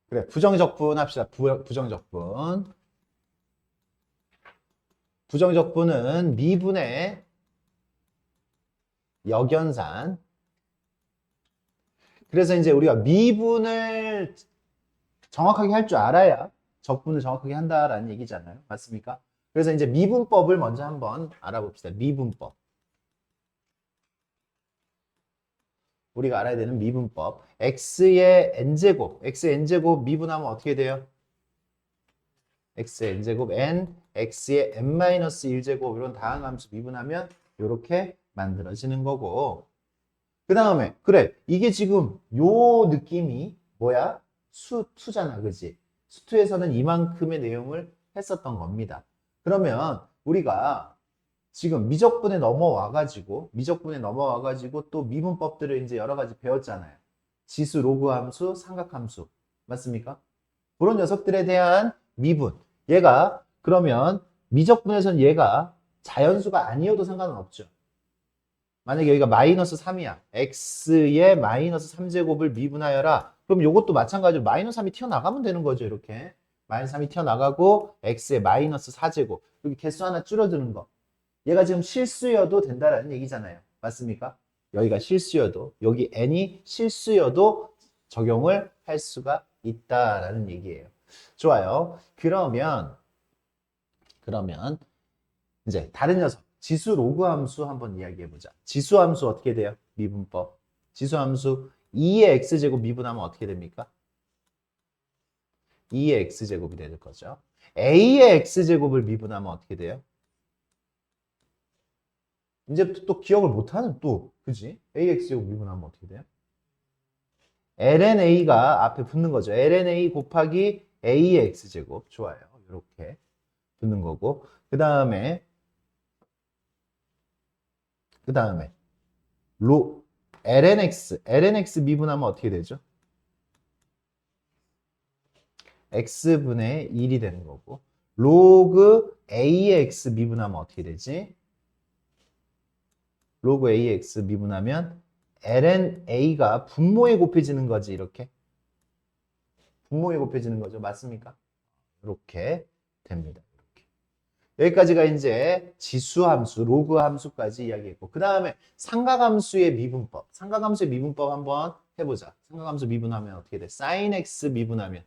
그래, 부정적분 합시다. 부정적분. 부정적분은 미분의 역연산. 그래서 이제 우리가 미분을 정확하게 할 줄 알아야 적분을 정확하게 한다라는 얘기잖아요. 맞습니까? 그래서 이제 미분법을 먼저 한번 알아봅시다. 미분법. 우리가 알아야 되는 미분법. x의 n제곱, x의 n제곱 미분하면 어떻게 돼요? x의 n제곱 n, x의 n-1제곱 이런 다항 함수 미분하면 이렇게 만들어지는 거고, 그 다음에 그래, 이게 지금 요 느낌이 뭐야? 수2잖아, 그지? 수2에서는 이만큼의 내용을 했었던 겁니다. 그러면 우리가 지금 미적분에 넘어와가지고 또 미분법들을 이제 여러 가지 배웠잖아요. 지수, 로그 함수, 삼각 함수. 맞습니까? 그런 녀석들에 대한 미분. 얘가 그러면 미적분에서는 얘가 자연수가 아니어도 상관은 없죠. 만약에 여기가 마이너스 3이야. x의 마이너스 3제곱을 미분하여라. 그럼 이것도 마찬가지로 마이너스 3이 튀어나가면 되는 거죠. 이렇게. 마이너스 3이 튀어나가고 x의 마이너스 4제곱. 여기 개수 하나 줄어드는 거. 얘가 지금 실수여도 된다라는 얘기잖아요. 맞습니까? 여기가 실수여도, 여기 n이 실수여도 적용을 할 수가 있다라는 얘기예요. 좋아요. 그러면 이제 다른 녀석, 지수 로그 함수 한번 이야기해 보자. 지수 함수 어떻게 돼요? 미분법. 지수 함수 2의 x제곱 미분하면 어떻게 됩니까? 2의 x제곱이 될 거죠. a의 x제곱을 미분하면 어떻게 돼요? 이제부터 또 기억을 못하는 또, 그지? ax제곱 미분하면 어떻게 돼요? lna가 앞에 붙는 거죠. lna 곱하기 a의 x제곱. 좋아요. 이렇게 붙는 거고. 그 다음에 lnx 미분하면 어떻게 되죠? x분의 1이 되는 거고, 로그 ax 미분하면 어떻게 되지? 로그 ax 미분하면 lna가 분모에 곱해지는 거지. 이렇게 분모에 곱해지는 거죠. 맞습니까? 이렇게 됩니다. 이렇게. 여기까지가 이제 지수함수, 로그 함수까지 이야기했고, 그 다음에 삼각함수의 미분법. 삼각함수의 미분법 한번 해보자. 삼각함수 미분하면 어떻게 돼? sin x 미분하면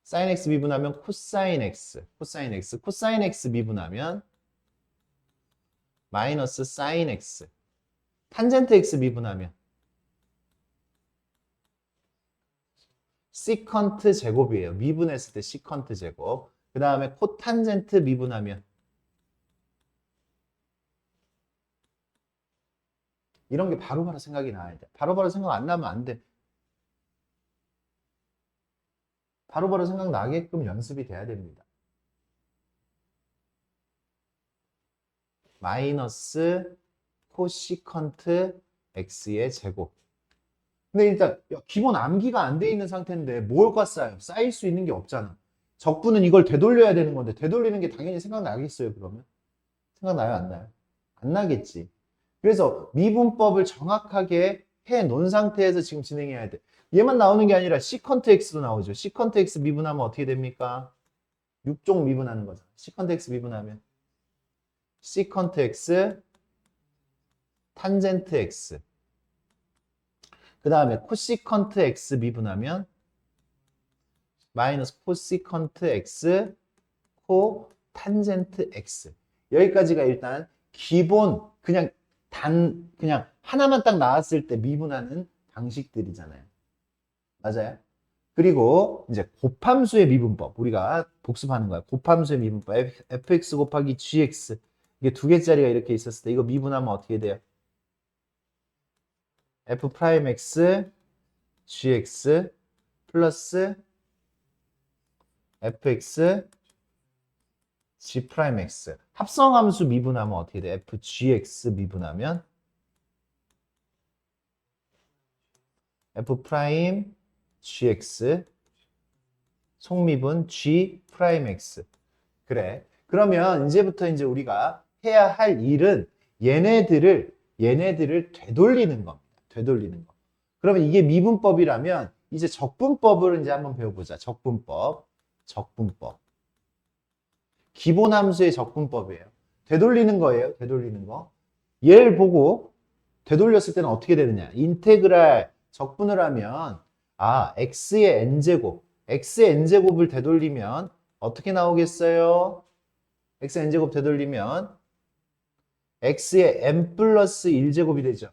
sin x 미분하면 코사인 x, 코사인 x 미분하면 마이너스 sin x, 탄젠트 x 미분하면 시컨트 제곱이에요. 미분했을 때 시컨트 제곱. 그 다음에 코탄젠트 미분하면 이런 게 바로바로 생각이 나야 돼. 바로바로 생각 안 나면 안 돼. 바로바로 생각나게끔 연습이 돼야 됩니다. 마이너스 코시컨트 x의 제곱. 근데 일단 기본 암기가 안 돼 있는 상태인데 뭘과 쌓여? 쌓일 수 있는 게 없잖아. 적분은 이걸 되돌려야 되는 건데 되돌리는 게 당연히 생각나겠어요, 그러면? 생각나요, 안 나요? 안 나겠지. 그래서 미분법을 정확하게 해 놓은 상태에서 지금 진행해야 돼. 얘만 나오는 게 아니라 시컨트 x도 나오죠. 시컨트 x 미분하면 어떻게 됩니까? 6종 미분하는 거죠. 시컨트 x 미분하면 시컨트 x, 탄젠트 x. 그 다음에 코시컨트 x 미분하면 마이너스 코시컨트 x, 코 탄젠트 x. 여기까지가 일단 기본 그냥 하나만 딱 나왔을 때 미분하는 방식들이잖아요. 맞아요? 그리고 이제 곱함수의 미분법. 우리가 복습하는 거야. 곱함수의 미분법. fx 곱하기 gx. 이게 두 개짜리가 이렇게 있었을 때 이거 미분하면 어떻게 돼요? f'x gx 플러스 fx g'x. 합성함수 미분하면 어떻게 돼? fgx 미분하면 f'gx 속미분 g'x. 그래. 그러면 이제부터 이제 우리가 해야 할 일은 얘네들을 되돌리는 겁니다. 되돌리는 거. 그러면 이게 미분법이라면 이제 적분법을 이제 한번 배워보자. 적분법. 기본 함수의 적분법이에요. 되돌리는 거예요. 되돌리는 거. 얘를 보고 되돌렸을 때는 어떻게 되느냐. 인테그랄 적분을 하면 x의 n제곱을 되돌리면 어떻게 나오겠어요? x의 n제곱 되돌리면 x의 n 플러스 1제곱이 되죠.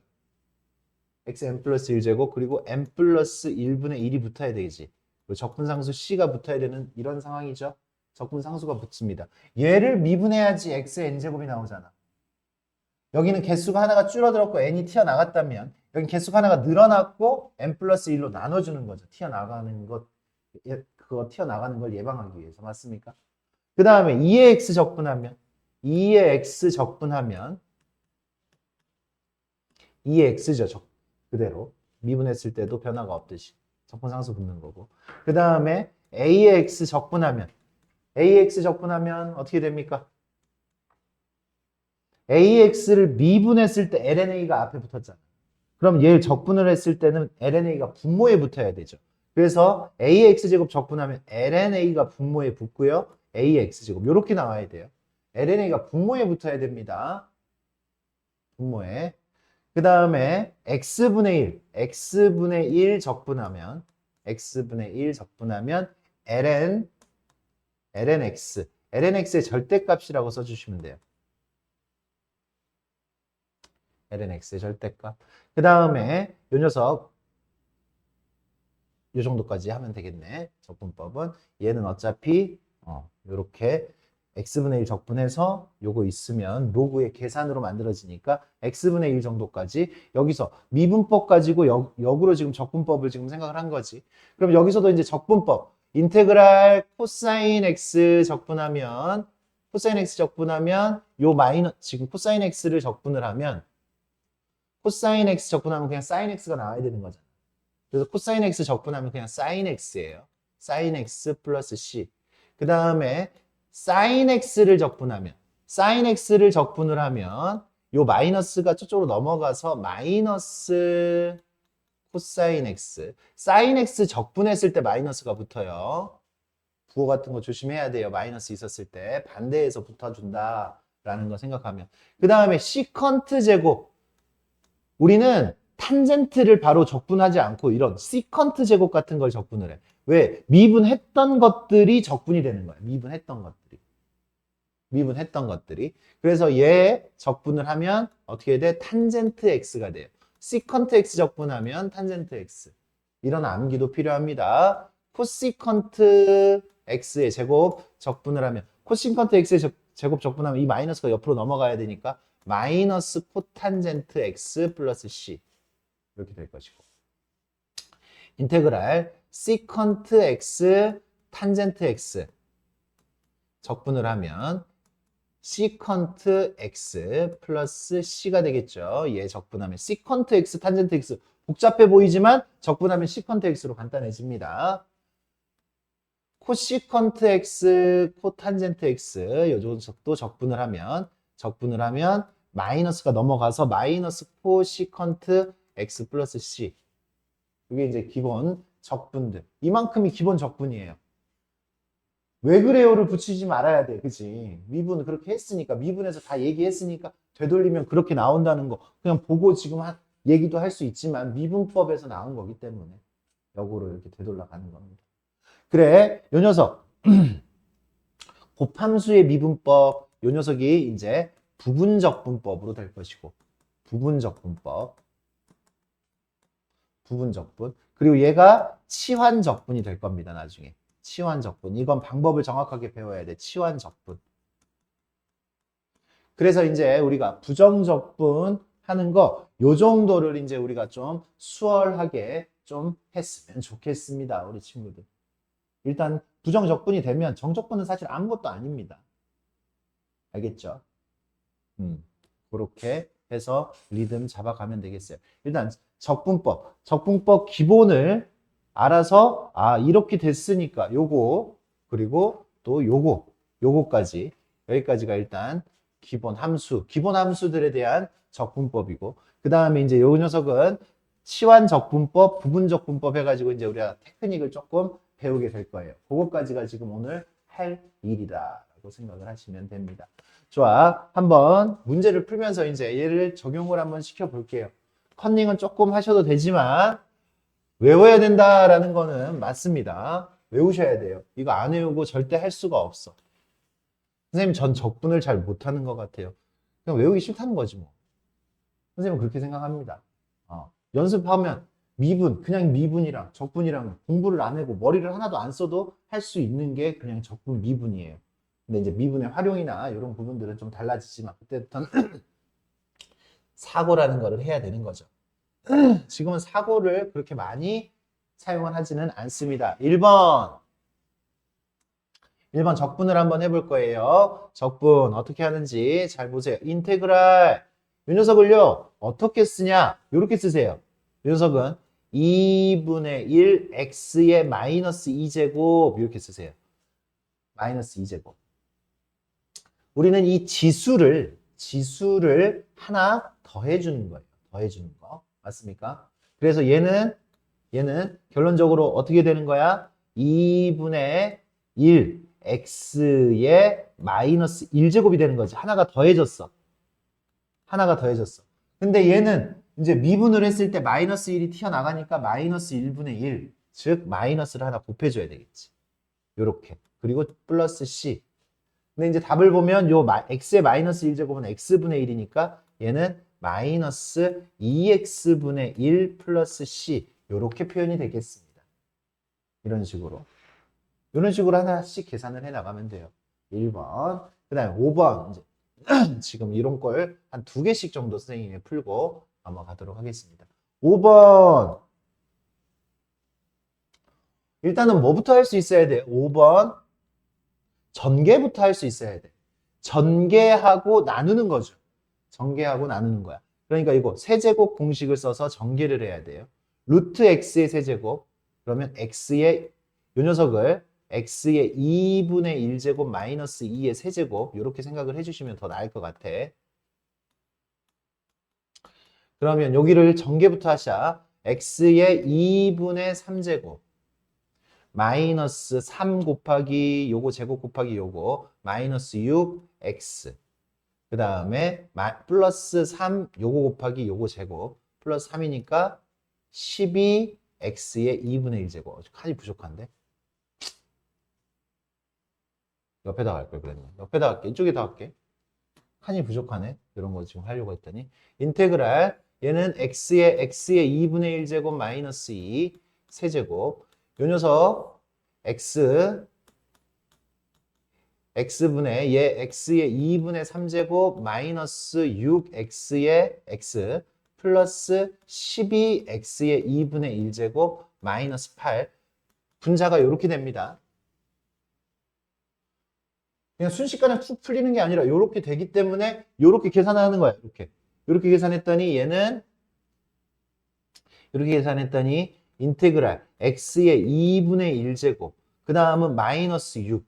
x n 플러스 1제곱 그리고 n 플러스 1분의 1이 붙어야 되지. 적분상수 c가 붙어야 되는 이런 상황이죠. 적분상수가 붙습니다. 얘를 미분해야지 x의 n제곱이 나오잖아. 여기는 개수가 하나가 줄어들었고 n이 튀어나갔다면 여기 개수가 하나가 늘어났고 n 플러스 1로 나눠주는 거죠. 튀어나가는 것, 그거 튀어나가는 걸 예방하기 위해서. 맞습니까? 그 다음에 2의 x 적분하면 2의 x 적분하면 2의 x죠. 그대로 미분했을 때도 변화가 없듯이 적분상수 붙는 거고. 그 다음에 a의 x 적분하면 어떻게 됩니까? AX를 미분했을 때 LNA가 앞에 붙었잖아. 그럼 얘를 적분을 했을 때는 LNA가 분모에 붙어야 되죠. 그래서 AX제곱 적분하면 LNA가 분모에 붙고요. AX제곱 이렇게 나와야 돼요. LNA가 분모에 붙어야 됩니다. 분모에. 그 다음에 X분의 1 적분하면 LNX의 절대값이라고 써주시면 돼요. lnx의 절대값. 그 다음에 요 녀석 요 정도까지 하면 되겠네. 적분법은 얘는 어차피 요렇게 x분의 1 적분해서 요거 있으면 로그의 계산으로 만들어지니까 x분의 1 정도까지. 여기서 미분법 가지고 역으로 지금 적분법을 지금 생각을 한 거지. 그럼 여기서도 이제 적분법 인테그랄 코사인 x 적분하면 요 마이너 지금 코사인 x를 적분을 하면 코사인 x 적분하면 그냥 사인 x가 나와야 되는 거잖아. 그래서 코사인 x 적분하면 그냥 사인 x예요. 사인 x 플러스 c. 그 다음에 사인 x를 적분을 하면 요 마이너스가 저쪽으로 넘어가서 마이너스 코사인 x. 사인 x 적분했을 때 마이너스가 붙어요. 부호 같은 거 조심해야 돼요. 마이너스 있었을 때 반대에서 붙어준다라는 거 생각하면. 그 다음에 시컨트 제곱. 우리는 탄젠트를 바로 적분하지 않고 이런 시컨트 제곱 같은 걸 적분을 해. 왜? 미분했던 것들이 적분이 되는 거야. 미분했던 것들이. 그래서 얘 적분을 하면 어떻게 돼? 탄젠트 x가 돼요. 시컨트 x 적분하면 탄젠트 x. 이런 암기도 필요합니다. 코시컨트 x의 제곱 적분을 하면 코시컨트 x의 제곱 적분하면 이 마이너스가 옆으로 넘어가야 되니까 마이너스 코탄젠트 x 플러스 c 이렇게 될 것이고, 인테그랄 시컨트 x 탄젠트 x 적분을 하면 시컨트 x 플러스 c가 되겠죠. 얘 적분하면 시컨트 x 탄젠트 x 복잡해 보이지만 적분하면 시컨트 x로 간단해집니다. 코시컨트 x 코탄젠트 x 요 녀석도 적분을 하면 마이너스가 넘어가서 마이너스 코시컨트 x 플러스 c. 이게 이제 기본 적분들. 이만큼이 기본 적분이에요. 왜 그래요를 붙이지 말아야 돼. 그치? 미분 그렇게 했으니까, 미분해서 다 얘기했으니까 되돌리면 그렇게 나온다는 거 그냥 보고 지금 얘기도 할 수 있지만 미분법에서 나온 거기 때문에 역으로 이렇게 되돌려 가는 겁니다. 그래, 요 녀석 곱함수의 미분법, 요 녀석이 이제 부분적분법으로 될 것이고, 부분적분. 그리고 얘가 치환적분이 될 겁니다. 나중에 치환적분. 이건 방법을 정확하게 배워야 돼. 치환적분. 그래서 이제 우리가 부정적분 하는 거 요 정도를 이제 우리가 좀 수월하게 좀 했으면 좋겠습니다. 우리 친구들. 일단 부정적분이 되면 정적분은 사실 아무것도 아닙니다. 알겠죠? 그렇게 해서 리듬 잡아가면 되겠어요. 일단 적분법 기본을 알아서 이렇게 됐으니까 요거 그리고 또 요거까지 여기까지가 일단 기본 함수들에 대한 적분법이고, 그 다음에 이제 요 녀석은 치환적분법, 부분적분법 해가지고 이제 우리가 테크닉을 조금 배우게 될 거예요. 그것까지가 지금 오늘 할 일이다라고 생각을 하시면 됩니다. 좋아. 한번 문제를 풀면서 이제 얘를 적용을 한번 시켜볼게요. 컨닝은 조금 하셔도 되지만 외워야 된다라는 거는 맞습니다. 외우셔야 돼요. 이거 안 외우고 절대 할 수가 없어. 선생님, 전 적분을 잘 못하는 것 같아요. 그냥 외우기 싫다는 거지 뭐. 선생님은 그렇게 생각합니다. 연습하면 미분, 그냥 미분이랑 적분이랑 공부를 안 하고 머리를 하나도 안 써도 할 수 있는 게 그냥 적분 미분이에요. 근데 이제 미분의 활용이나 이런 부분들은 좀 달라지지만 그때부터는 사고라는 거를 해야 되는 거죠. 지금은 사고를 그렇게 많이 사용을 하지는 않습니다. 1번 적분을 한번 해볼 거예요. 적분 어떻게 하는지 잘 보세요. 인테그랄 이 녀석을요 어떻게 쓰냐, 이렇게 쓰세요. 이 녀석은 2분의 1 x의 마이너스 2제곱 이렇게 쓰세요. 마이너스 2제곱. 우리는 이 지수를 하나 더해주는 거예요. 더해주는 거. 맞습니까? 그래서 얘는 결론적으로 어떻게 되는 거야? 2분의 1 x의 마이너스 1제곱이 되는 거지. 하나가 더해졌어. 근데 얘는 이제 미분을 했을 때 마이너스 1이 튀어나가니까 마이너스 1분의 1. 즉 마이너스를 하나 곱해줘야 되겠지. 요렇게. 그리고 플러스 c. 근데 이제 답을 보면 요 x의 마이너스 1제곱은 x분의 1이니까 얘는 마이너스 2x분의 1 플러스 c. 요렇게 표현이 되겠습니다. 이런 식으로 하나씩 계산을 해 나가면 돼요. 1번, 그 다음에 5번. 이제 지금 이런 걸 한 2개씩 정도 선생님이 풀고 넘어가도록 하겠습니다. 5번. 일단은 뭐부터 할 수 있어야 돼요? 5번. 전개부터 할 수 있어야 돼. 전개하고 나누는 거죠. 전개하고 나누는 거야. 그러니까 이거 세제곱 공식을 써서 전개를 해야 돼요. 루트 x의 세제곱. 그러면 x의 이 녀석을 x의 2분의 1제곱 마이너스 2의 세제곱 이렇게 생각을 해주시면 더 나을 것 같아. 그러면 여기를 전개부터 하자. x의 2분의 3제곱 마이너스 3 곱하기 요거 제곱 곱하기 요거 마이너스 6x 그 다음에 플러스 3 요거 곱하기 요거 제곱 플러스 3이니까 12x의 2분의 1제곱. 칸이 부족한데? 옆에다 갈 걸 그랬네. 옆에다 할게. 이쪽에다 할게. 칸이 부족하네. 이런 거 지금 하려고 했더니. 인테그랄 얘는 x의 2분의 1제곱 마이너스 2 세제곱. 요 녀석 x분의 얘 x의 2분의 3제곱 마이너스 6x의 x 플러스 12x의 2분의 1제곱 마이너스 8. 분자가 이렇게 됩니다. 그냥 순식간에 툭 풀리는 게 아니라 이렇게 되기 때문에 이렇게 계산하는 거야. 이렇게 계산했더니 얘는 이렇게 계산했더니 인테그랄 x의 2분의 1제곱 그 다음은 마이너스 6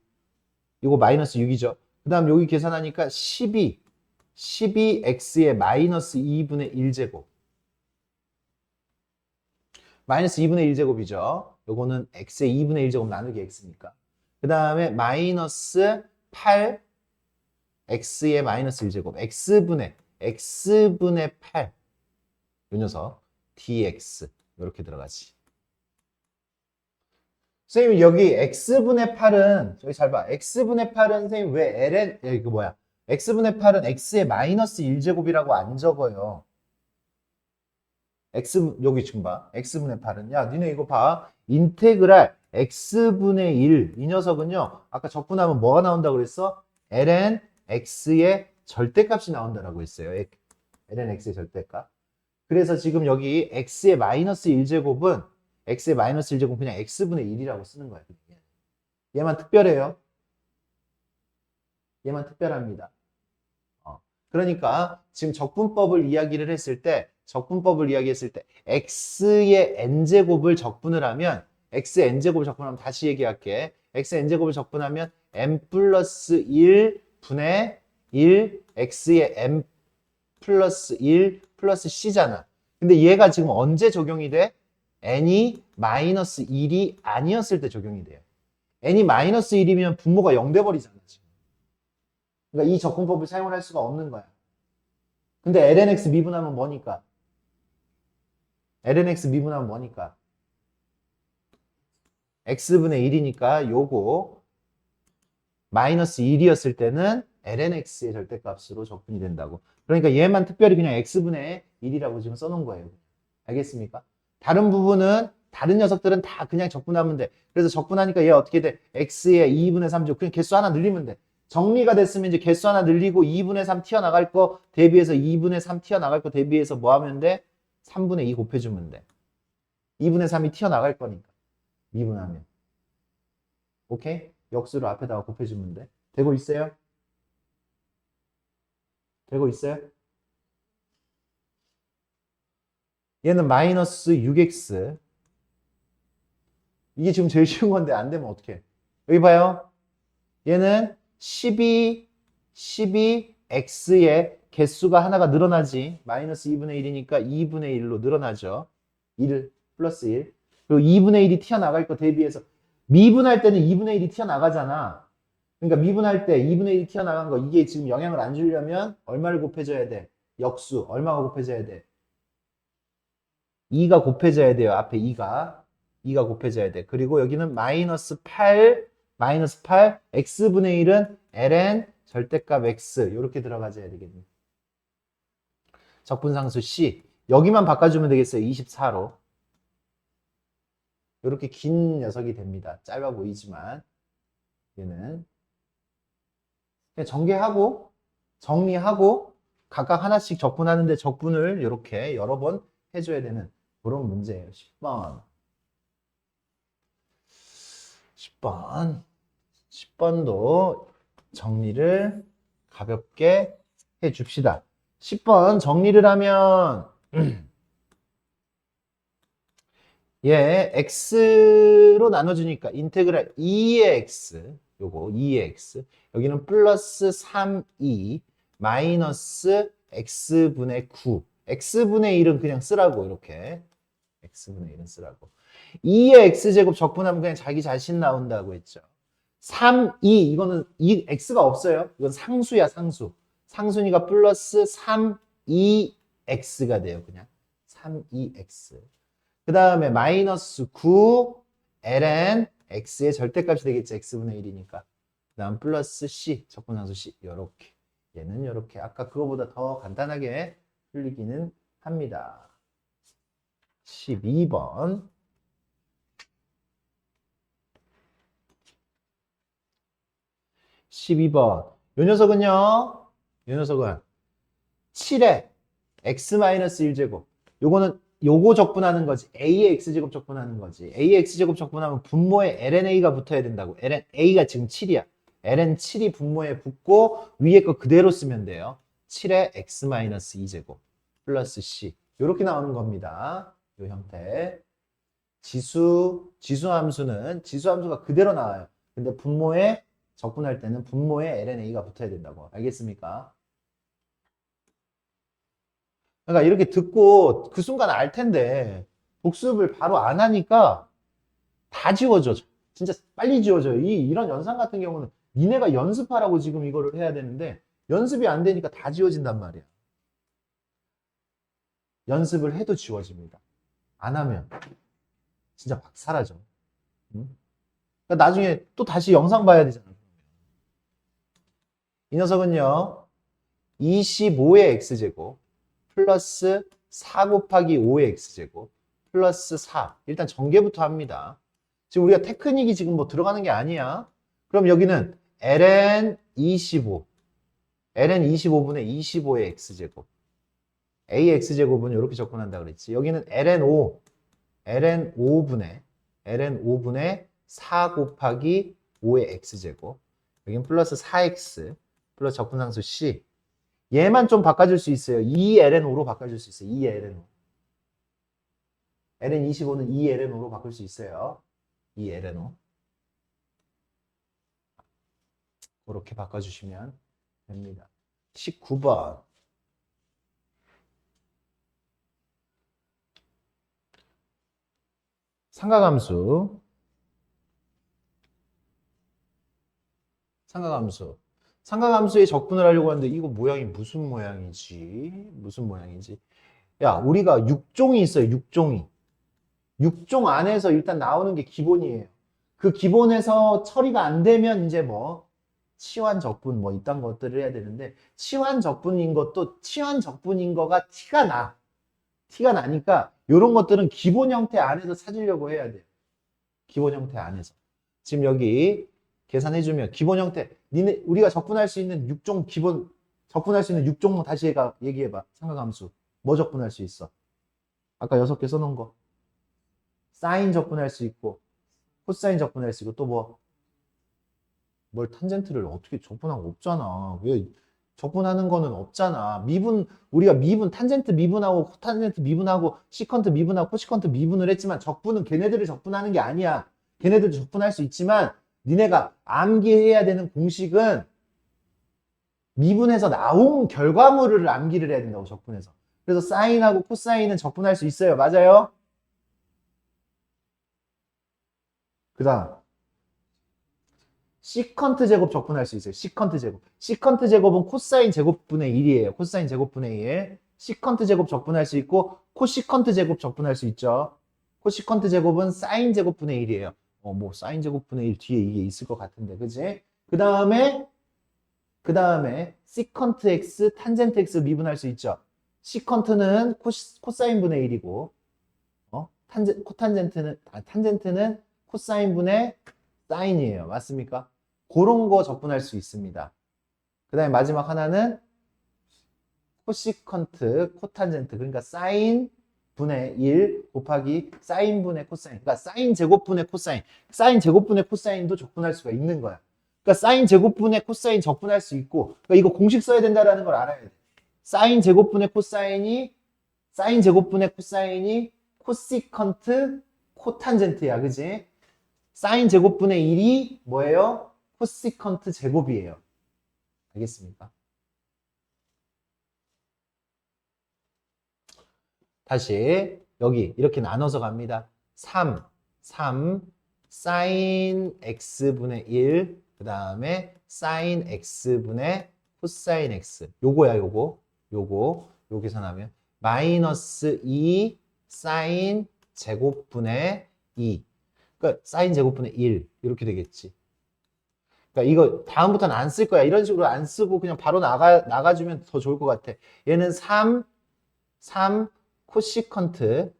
이거 마이너스 6이죠. 그 다음 여기 계산하니까 12x의 마이너스 2분의 1제곱 마이너스 2분의 1제곱이죠. 요거는 x의 2분의 1제곱 나누기 x니까. 그 다음에 마이너스 8 x의 마이너스 1제곱 x분의 8 요 녀석 dx 이렇게 들어가지. 선생님 여기 x분의 8은 여기 잘 봐. x분의 8은 선생님 왜 ln 이거 뭐야? x분의 8은 x의 마이너스 1제곱이라고 안 적어요. 여기 지금 봐. x분의 8은 야 니네 이거 봐. 인테그랄 x분의 1 이 녀석은요. 아까 적분하면 뭐가 나온다고 그랬어? ln x의 절대값이 나온다라고 했어요. ln x의 절대값. 그래서 지금 여기 x의 마이너스 1제곱은 x의 마이너스 1제곱 그냥 x분의 1이라고 쓰는 거예요. 얘만 특별해요. 얘만 특별합니다. 그러니까 지금 적분법을 이야기했을 때 x의 n제곱을 적분을 하면 x의 n제곱을 적분하면 다시 얘기할게. x의 n제곱을 적분하면 n 플러스 1 분의 1 x의 n 플러스 1 플러스 c잖아. 근데 얘가 지금 언제 적용이 돼? n이 마이너스 1이 아니었을 때 적용이 돼요. n이 마이너스 1이면 분모가 0 돼버리잖아, 지금. 그러니까 이 적분법을 사용을 할 수가 없는 거야. 근데 lnx 미분하면 뭐니까? lnx 미분하면 뭐니까? x분의 1이니까 요거 마이너스 1이었을 때는 lnx의 절대값으로 적분이 된다고. 그러니까 얘만 특별히 그냥 x분의 1이라고 지금 써놓은 거예요. 알겠습니까? 다른 부분은 다른 녀석들은 다 그냥 적분하면 돼. 그래서 적분하니까 얘 어떻게 돼? x의 2분의 3죠. 그냥 개수 하나 늘리면 돼. 정리가 됐으면 이제 개수 하나 늘리고 2분의 3 튀어나갈 거 대비해서 2분의 3 튀어나갈 거 대비해서 뭐 하면 돼? 3분의 2 곱해주면 돼. 2분의 3이 튀어나갈 거니까. 미분하면. 오케이? 역수를 앞에다가 곱해주면 돼. 되고 있어요? 되고 있어요? 얘는 마이너스 6x. 이게 지금 제일 쉬운 건데 안 되면 어떡해? 여기 봐요. 얘는 12x의 개수가 하나가 늘어나지. 마이너스 2분의 1이니까 2분의 1로 늘어나죠. 1 플러스 1. 그리고 2분의 1이 튀어나갈 거 대비해서 미분할 때는 2분의 1이 튀어나가잖아. 그러니까 미분할 때 2분의 1이 튀어나간 거 이게 지금 영향을 안 주려면 얼마를 곱해줘야 돼? 역수. 얼마가 곱해져야 돼? 2가 곱해져야 돼요. 앞에 2가 곱해져야 돼. 그리고 여기는 마이너스 8, x분의 1은 ln 절대값 x 이렇게 들어가줘야 되겠네. 적분상수 c. 여기만 바꿔주면 되겠어요. 24로. 이렇게 긴 녀석이 됩니다. 짧아 보이지만 얘는 그냥 전개하고 정리하고 각각 하나씩 적분하는데 적분을 이렇게 여러 번 해줘야 되는 그런 문제예요. 10번. 10번. 10번도 정리를 가볍게 해 줍시다. 10번 정리를 하면 얘 x로 나눠주니까 인테그랄 2의 x 요거 2의 x 여기는 플러스 3e 마이너스 x분의 9 x분의 1은 그냥 쓰라고 이렇게 x분의 1은 쓰라고 2의 x제곱 적분하면 그냥 자기 자신 나온다고 했죠. 3, 2 이거는 x가 없어요. 이건 상수야 상수. 상수니까 플러스 3, 2x가 돼요. 그냥 3, 2x. 그 다음에 마이너스 9 ln x의 절대값이 되겠죠. x분의 1이니까. 그 다음 플러스 c 적분상수 c 요렇게. 얘는 요렇게. 아까 그거보다 더 간단하게 풀리기는 합니다. 12번. 12번. 요 녀석은요. 요 녀석은 7에 x-1제곱. 요거는 요거 적분하는 거지. a의 x제곱 적분하는 거지. a의 x제곱 적분하면 분모에 lna가 붙어야 된다고. a가 지금 7이야. ln 7이 분모에 붙고 위에 거 그대로 쓰면 돼요. 7에 x-2제곱 플러스 c. 요렇게 나오는 겁니다. 요 형태. 지수함수가 그대로 나와요. 근데 분모에 적분할 때는 분모에 lna가 붙어야 된다고. 알겠습니까? 그러니까 이렇게 듣고 그 순간 알 텐데 복습을 바로 안 하니까 다 지워져. 진짜 빨리 지워져요. 이런 연상 같은 경우는 니네가 연습하라고 지금 이거를 해야 되는데 연습이 안 되니까 다 지워진단 말이야. 연습을 해도 지워집니다. 안 하면 진짜 막 사라져. 응? 그러니까 나중에 또 다시 영상 봐야 되잖아. 이 녀석은요. 25의 x제곱 플러스 4 곱하기 5의 x제곱 플러스 4. 일단 전개부터 합니다. 지금 우리가 테크닉이 지금 뭐 들어가는 게 아니야. 그럼 여기는 ln 25. ln 25분의 25의 x제곱. a x제곱은 이렇게 접근한다 그랬지. 여기는 ln 5. ln 5분의 4 곱하기 5의 x제곱. 여기는 플러스 4x 플러스 적분상수 c. 얘만 좀 바꿔줄 수 있어요. 2ln5로 바꿔줄 수 있어요. 2ln5. ln25는 2ln5로 바꿀 수 있어요. 2ln5. 그렇게 바꿔주시면 됩니다. 19번. 삼각함수. 삼각함수. 삼각함수에 적분을 하려고 하는데 이거 모양이 무슨 모양이지? 무슨 모양이지? 야, 우리가 육종이 있어요. 육종이. 육종 안에서 일단 나오는 게 기본이에요. 그 기본에서 처리가 안 되면 이제 뭐 치환 적분 뭐 이딴 것들을 해야 되는데 치환 적분인 것도 치환 적분인 거가 티가 나. 티가 나니까 이런 것들은 기본 형태 안에서 찾으려고 해야 돼요. 기본 형태 안에서. 지금 여기 계산해주면 기본 형태. 니네 우리가 적분할 수 있는 6종 기본 적분할 수 있는 6종 다시 얘기해봐. 삼각함수. 뭐 적분할 수 있어? 아까 6개 써놓은 거. 사인 적분할 수 있고 코사인 적분할 수 있고 또 뭐? 뭘 탄젠트를 어떻게 적분한 거 없잖아. 왜 적분하는 거는 없잖아. 미분 우리가 미분 탄젠트 미분하고 코탄젠트 미분하고 시컨트 미분하고 코시컨트 미분을 했지만 적분은 걔네들을 적분하는 게 아니야. 걔네들도 적분할 수 있지만 니네가 암기해야 되는 공식은 미분해서 나온 결과물을 암기를 해야 된다고 적분해서. 그래서 사인하고 코사인은 적분할 수 있어요. 맞아요? 그 다음 시컨트 제곱 적분할 수 있어요. 시컨트 제곱. 시컨트 제곱은 코사인 제곱분의 1이에요. 코사인 제곱분의 1. 시컨트 제곱 적분할 수 있고 코시컨트 제곱 적분할 수 있죠. 코시컨트 제곱은 사인 제곱분의 1이에요. 뭐 사인 제곱분의 1 뒤에 이게 있을 것 같은데. 그지? 그 다음에 시컨트 x, 탄젠트 x 미분할 수 있죠. 시컨트는 코사인분의 1이고 탄젠트는 코사인분의 사인이에요. 맞습니까? 그런 거 적분할 수 있습니다. 그 다음에 마지막 하나는 코시컨트, 코탄젠트. 그러니까 사인 분의 1 곱하기 사인 분의 코사인. 그러니까 사인 제곱분의 코사인. 사인 제곱분의 코사인도 적분할 수가 있는 거야. 그러니까 사인 제곱분의 코사인 적분할 수 있고 그러니까 이거 공식 써야 된다는 걸 알아야 돼. 사인 제곱분의 코사인이 코시컨트 코탄젠트야. 그지? 사인 제곱분의 1이 뭐예요? 코시컨트 제곱이에요. 알겠습니까? 다시 여기 이렇게 나눠서 갑니다. 3 사인 x분의 1, 그 다음에 사인 x분의 코사인 x. 요거야, 요거. 요 계산하면 마이너스 2 사인 제곱분의 2. 그러니까 사인 제곱분의 1 이렇게 되겠지. 그러니까 이거 다음부터는 안 쓸 거야. 이런 식으로 안 쓰고 그냥 바로 나가주면 더 좋을 것 같아. 얘는 3 코시컨트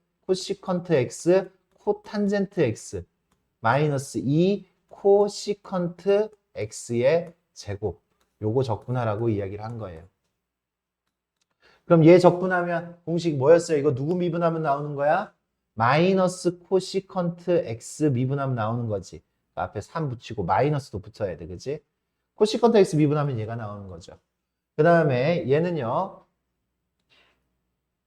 x 코탄젠트 x 마이너스 2 코시컨트 x의 제곱. 요거 적분하라고 이야기를 한 거예요. 그럼 얘 적분하면 공식 뭐였어요? 이거 누구 미분하면 나오는 거야? 마이너스 코시컨트 x 미분하면 나오는 거지. 그 앞에 3 붙이고 마이너스도 붙어야 돼. 그치? 코시컨트 x 미분하면 얘가 나오는 거죠. 그 다음에 얘는요.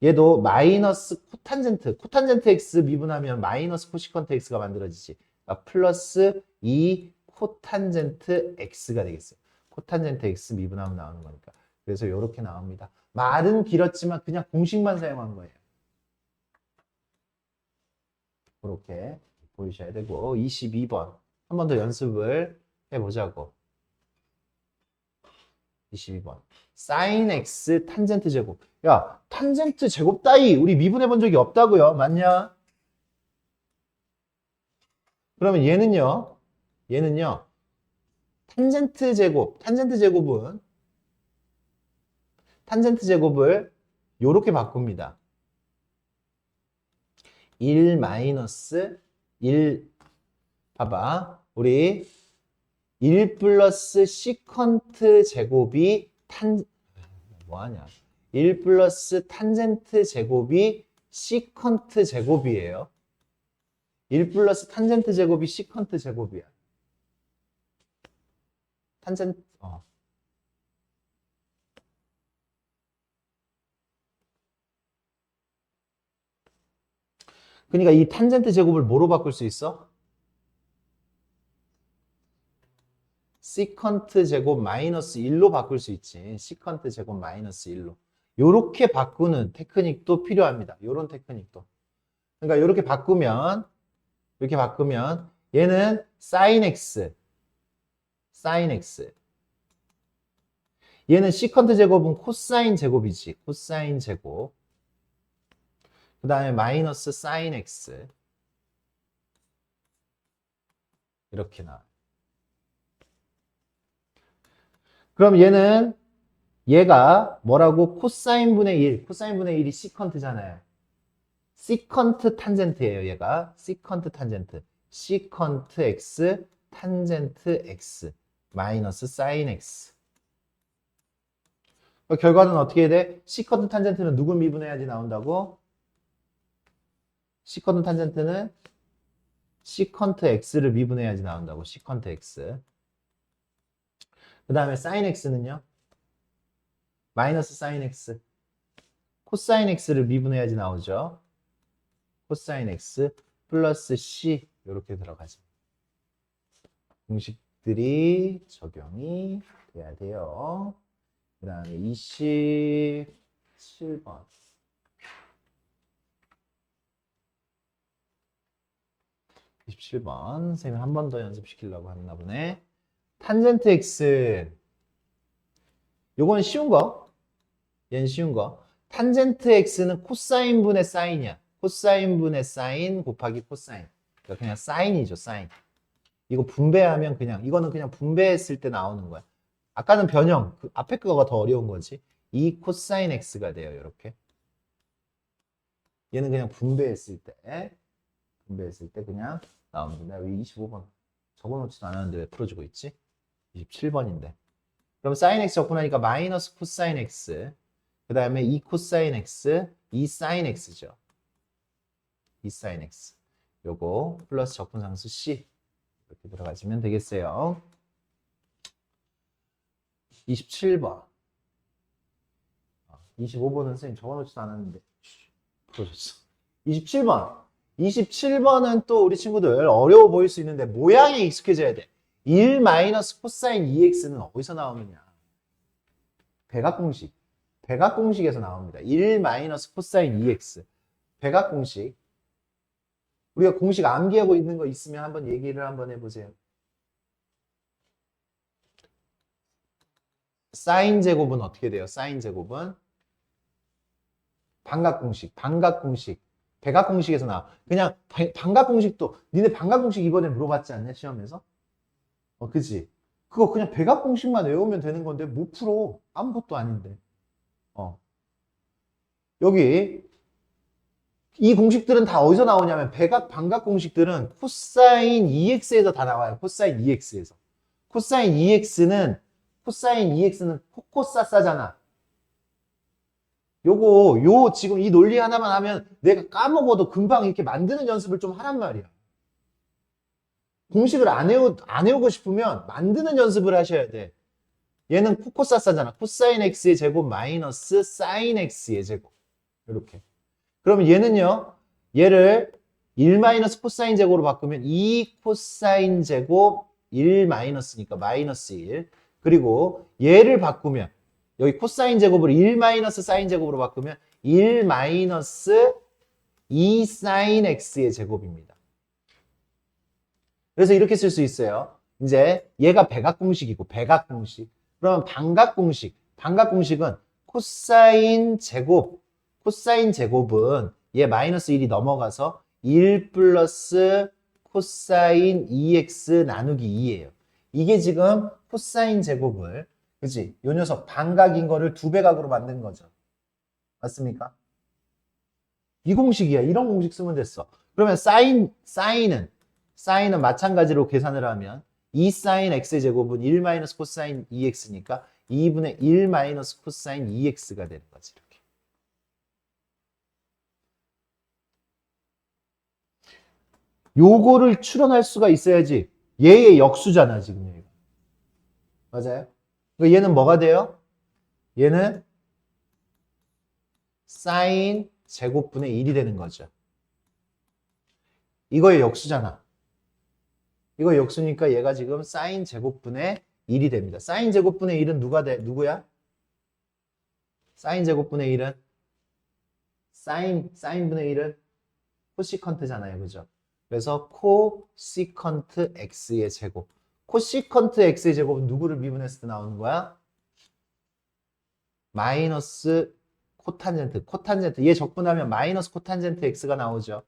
얘도 마이너스 코탄젠트 x 미분하면 마이너스 코시컨트 x가 만들어지지. 그러니까 플러스 2 코탄젠트 x가 되겠어요. 코탄젠트 x 미분하면 나오는 거니까. 그래서 이렇게 나옵니다. 말은 길었지만 그냥 공식만 사용한 거예요. 이렇게 보이셔야 되고 22번 한 번 더 연습을 해보자고. 22번 사인 x 탄젠트 제곱. 야, 탄젠트 제곱 따위 우리 미분해 본 적이 없다고요. 맞냐? 그러면 얘는요 탄젠트 제곱을 요렇게 바꿉니다. 1 마이너스 1 봐봐. 우리 1 플러스 시컨트 제곱이 뭐하냐. 1 플러스 탄젠트 제곱이 시컨트 제곱이에요. 1 플러스 탄젠트 제곱이 시컨트 제곱이야. 그러니까 이 탄젠트 제곱을 뭐로 바꿀 수 있어? 시컨트 제곱 마이너스 1로 바꿀 수 있지. 시컨트 제곱 마이너스 1로. 요렇게 바꾸는 테크닉도 필요합니다. 요런 테크닉도. 그러니까 요렇게 바꾸면 이렇게 바꾸면 얘는 sin x, sin x. 얘는 시컨트 제곱은 코사인 제곱이지. 코사인 제곱. 그 다음에 마이너스 sin x. 이렇게 나와요. 그럼 얘가 뭐라고? 코사인 분의 1. 코사인 분의 1이 시컨트잖아요. 시컨트 탄젠트예요, 얘가. 시컨트 탄젠트. 시컨트 x, 탄젠트 x. 마이너스 sin x. 결과는 어떻게 돼? 시컨트 탄젠트는 누굴 미분해야지 나온다고? 시컨트 탄젠트는 시컨트 x를 미분해야지 나온다고. 시컨트 x. 그 다음에 sin x는요? 마이너스 sin x. 코사인 x를 미분해야지 나오죠. 코사인 x 플러스 c 이렇게 들어가죠. 공식들이 적용이 돼야 돼요. 그 다음에 27번. 27번. 선생님이 한 번 더 연습시키려고 했나 보네. 탄젠트 x. 요건 쉬운 거. 얘는 쉬운 거. 탄젠트 x는 코사인 분의 사인이야. 코사인 분의 사인 곱하기 코사인. 그러니까 그냥 사인이죠, 사인. 이거 분배하면 그냥, 이거는 그냥 분배했을 때 나오는 거야. 아까는 변형, 그 앞에 거가 더 어려운 거지. 2 코사인 x가 돼요, 이렇게. 얘는 그냥 분배했을 때 그냥 나옵니다. 여기 25번 적어놓지도 않았는데 왜 풀어주고 있지? 27번인데. 그럼 sin x 적분하니까 마이너스 코사인 x. 그 다음에 2 코사인 x, 2 sin x죠. 2 sin x. 요거 플러스 적분상수 c. 이렇게 들어가시면 되겠어요. 27번. 25번은 선생님 적어놓지도 않았는데 풀어줬어. 27번. 27번은 또 우리 친구들 어려워 보일 수 있는데 모양에 익숙해져야 돼. 1 마이너스 코사인 2x는 어디서 나오느냐? 백악공식. 백악공식에서 나옵니다. 1 마이너스 코사인 2x. 백악공식. 우리가 공식 암기하고 있는 거 있으면 한번 얘기를 한번 해보세요. 사인 제곱은 어떻게 돼요? 사인 제곱은 반각공식, 반각공식, 백악공식에서 나와. 그냥 반각공식도 니네 반각공식 이번에 물어봤지 않냐? 시험에서? 그치? 그거 그냥 백악공식만 외우면 되는 건데 못 풀어. 아무것도 아닌데. 여기 이 공식들은 다 어디서 나오냐면 백악 반각 공식들은 코사인 2x에서 다 나와요. 코사인 2x에서. 코사인 2x는 코코사사잖아. 요 지금 이 논리 하나만 하면 내가 까먹어도 금방 이렇게 만드는 연습을 좀 하란 말이야. 공식을 안 외우고 싶으면 만드는 연습을 하셔야 돼. 얘는 코코사사잖아. 코사인 x의 제곱 마이너스 사인 x의 제곱. 이렇게. 그러면 얘는요. 얘를 1 마이너스 코사인 제곱으로 바꾸면 2 코사인 제곱 1 마이너스니까 마이너스 1. 그리고 얘를 바꾸면 여기 코사인 제곱을 1 마이너스 사인 제곱으로 바꾸면 1 마이너스 2 사인 x의 제곱입니다. 그래서 이렇게 쓸 수 있어요. 이제 얘가 백악공식이고 백악공식. 그러면 반각공식. 반각공식은 코사인 제곱은 얘 마이너스 1이 넘어가서 1 플러스 코사인 2x 나누기 2예요. 이게 지금 코사인 제곱을, 그치? 요 녀석 반각인 거를 2배각으로 만든 거죠. 맞습니까? 이 공식이야. 이런 공식 쓰면 됐어. 그러면 사인은 마찬가지로 계산을 하면 2 사인 x의 제곱은 1 마이너스 코사인 2x니까 2분의 1 마이너스 코사인 2x가 되는 거지. 이렇게. 요거를 추론할 수가 있어야지. 얘의 역수잖아, 지금 얘가. 맞아요? 얘는 뭐가 돼요? 얘는 사인 제곱분의 1이 되는 거죠. 이거의 역수잖아. 이거 역수니까 얘가 지금 사인 제곱분의 1이 됩니다. 사인 제곱분의 1은 누구야? 사인 제곱분의 1은 사인분의 1은 코시컨트잖아요. 그죠? 그래서 코시컨트 x의 제곱. 코시컨트 x의 제곱은 누구를 미분했을 때 나오는 거야? 마이너스 코탄젠트. 코탄젠트. 얘 적분하면 마이너스 코탄젠트 x가 나오죠.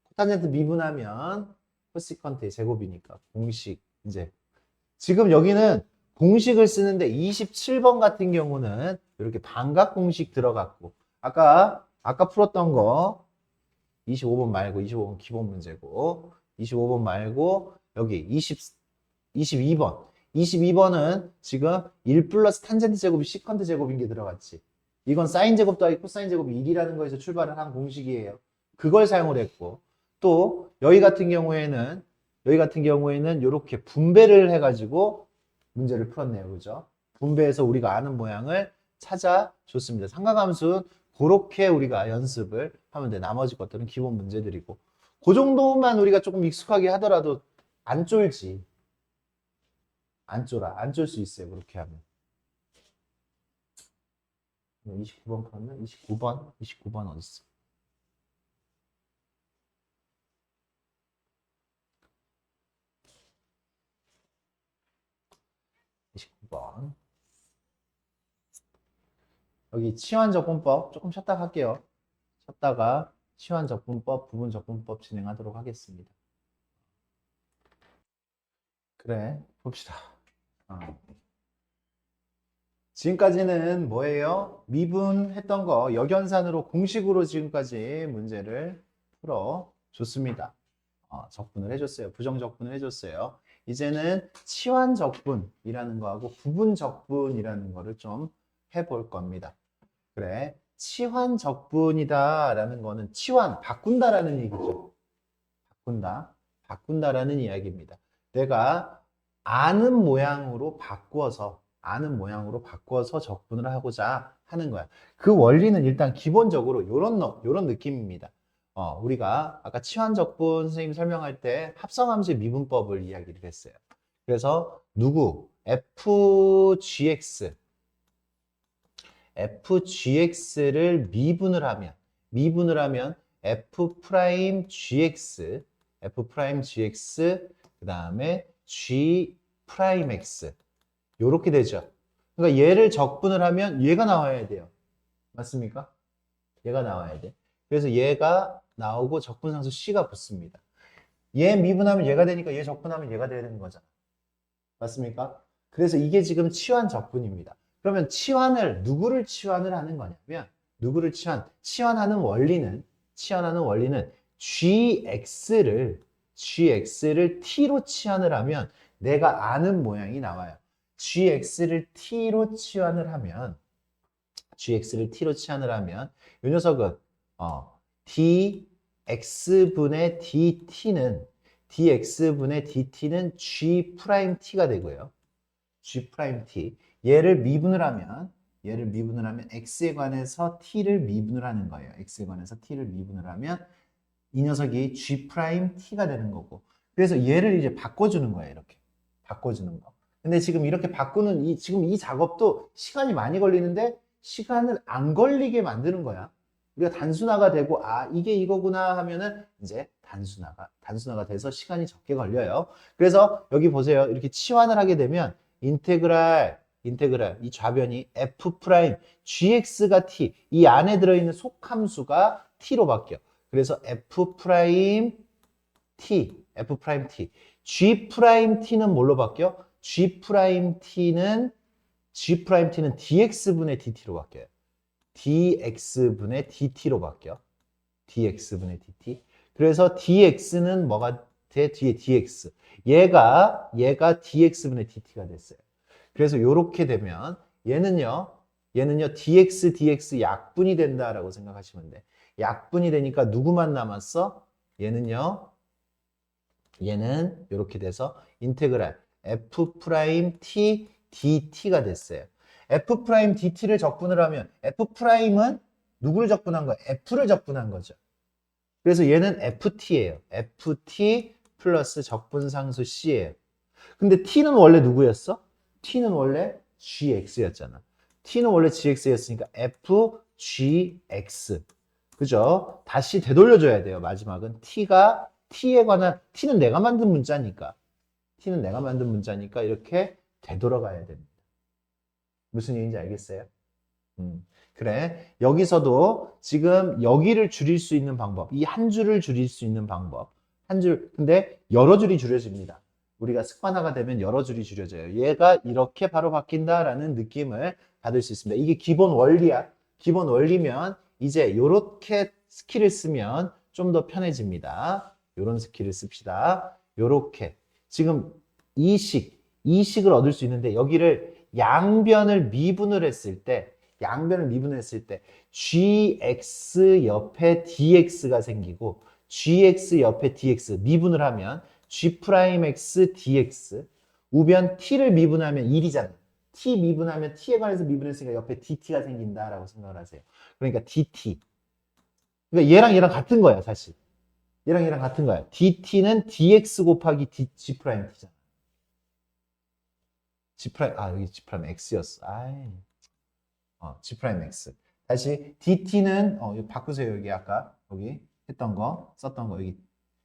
코탄젠트 미분하면 코시컨트의 제곱이니까 공식. 이제 지금 여기는 공식을 쓰는데 27번 같은 경우는 이렇게 반각 공식 들어갔고, 아까 풀었던 거 25번 말고 25번 기본 문제고, 25번 말고 여기 22번. 22번은 지금 1 플러스 탄젠트 제곱이 시컨트 제곱인 게 들어갔지. 이건 사인 제곱 더하기 코사인 제곱이 1이라는 거에서 출발을 한 공식이에요. 그걸 사용을 했고, 또 여기 같은 경우에는 이렇게 분배를 해가지고 문제를 풀었네요. 그죠? 분배해서 우리가 아는 모양을 찾아줬습니다. 삼각함수는 그렇게 우리가 연습을 하면 돼. 나머지 것들은 기본 문제들이고. 그 정도만 우리가 조금 익숙하게 하더라도 안 쫄지. 안 쫄 수 있어요. 그렇게 하면. 29번 풀었나? 29번 어딨어? 29번. 여기 치환적분법 조금 쉬었다가 할게요. 쉬었다가 치환적분법, 부분적분법 진행하도록 하겠습니다. 그래, 봅시다. 지금까지는 뭐예요? 미분했던 거 역연산으로 공식으로 지금까지 문제를 풀어줬습니다. 적분을 해줬어요. 부정적분을 해줬어요. 이제는 치환적분이라는 거하고 부분적분이라는 거를 좀 해볼 겁니다. 그래, 치환적분이다 라는 거는 치환, 바꾼다라는 얘기죠. 바꾼다라는 이야기입니다. 내가 아는 모양으로 바꿔서 적분을 하고자 하는 거야. 그 원리는 일단 기본적으로 요런 느낌입니다. 우리가 아까 치환적분 선생님 설명할 때 합성함수의 미분법을 이야기를 했어요. 그래서 누구? fgx를 미분을 하면 f'gx 그 다음에 g'x 요렇게 되죠. 그러니까 얘를 적분을 하면 얘가 나와야 돼요. 맞습니까? 얘가 나와야 돼. 그래서 얘가 나오고 적분상수 C가 붙습니다. 얘 미분하면 얘가 되니까 얘 적분하면 얘가 돼야 되는 거잖아. 맞습니까? 그래서 이게 지금 치환 적분입니다. 그러면 누구를 치환을 하는 거냐면, 치환하는 원리는 gx를 t로 치환을 하면 내가 아는 모양이 나와요. gx를 t로 치환을 하면 이 녀석은 dx분의 dt는 g't가 되고요. g't. 얘를 미분을 하면 x에 관해서 t를 미분을 하는 거예요. x에 관해서 t를 미분을 하면 이 녀석이 g't가 되는 거고. 그래서 얘를 이제 바꿔주는 거예요. 이렇게 바꿔주는 거. 근데 지금 이렇게 바꾸는 지금 이 작업도 시간이 많이 걸리는데 시간을 안 걸리게 만드는 거야. 우리가 단순화가 되고 이게 이거구나 하면은 이제 단순화가 돼서 시간이 적게 걸려요. 그래서 여기 보세요. 이렇게 치환을 하게 되면 인테그랄 이 좌변이 f' gx가 t, 이 안에 들어있는 속함수가 t로 바뀌어. 그래서 f't는 g't는 뭘로 바뀌어? g't는 dx분의 dt로 바뀌어요. dx분의 dt로 바뀌어. dx분의 dt. 그래서 dx는 뭐가 돼? 뒤에 dx. 얘가 dx분의 dt가 됐어요. 그래서 이렇게 되면 얘는요 dx 약분이 된다라고 생각하시면 돼. 약분이 되니까 누구만 남았어? 얘는 이렇게 돼서 인테그랄 f't dt가 됐어요. f'dt를 적분을 하면 f'은 누구를 적분한 거야? f를 적분한 거죠. 그래서 얘는 ft예요. ft 플러스 적분상수 c예요. 근데 t는 원래 누구였어? t는 원래 gx였잖아. t는 원래 gx였으니까 fgx. 그죠? 다시 되돌려줘야 돼요. 마지막은 t가 t에 관한, t는 내가 만든 문자니까. t는 내가 만든 문자니까 이렇게 되돌아가야 됩니다. 무슨 얘기인지 알겠어요? 그래. 여기서도 지금 여기를 줄일 수 있는 방법, 이 한 줄을 줄일 수 있는 방법. 한 줄, 근데 여러 줄이 줄여집니다. 우리가 습관화가 되면 여러 줄이 줄여져요. 얘가 이렇게 바로 바뀐다라는 느낌을 받을 수 있습니다. 이게 기본 원리야. 기본 원리면 이제 이렇게 스킬을 쓰면 좀 더 편해집니다. 이런 스킬을 씁시다. 이렇게. 지금 이식을 얻을 수 있는데 여기를 양변을 미분을 했을 때 gx 옆에 dx가 생기고 gx 옆에 dx 미분을 하면 g'x dx 우변 t를 미분하면 1이잖아요. t 미분하면 t에 관해서 미분했으니까 옆에 dt가 생긴다라고 생각을 하세요. 그러니까 dt. 그러니까 얘랑 같은 거야, 사실. 얘랑 같은 거야. dt는 dx 곱하기 g't잖아. 여기 g'x였어. g'x. 다시 dt는 이거 바꾸세요. 여기 아까 여기 했던 거 썼던 거 여기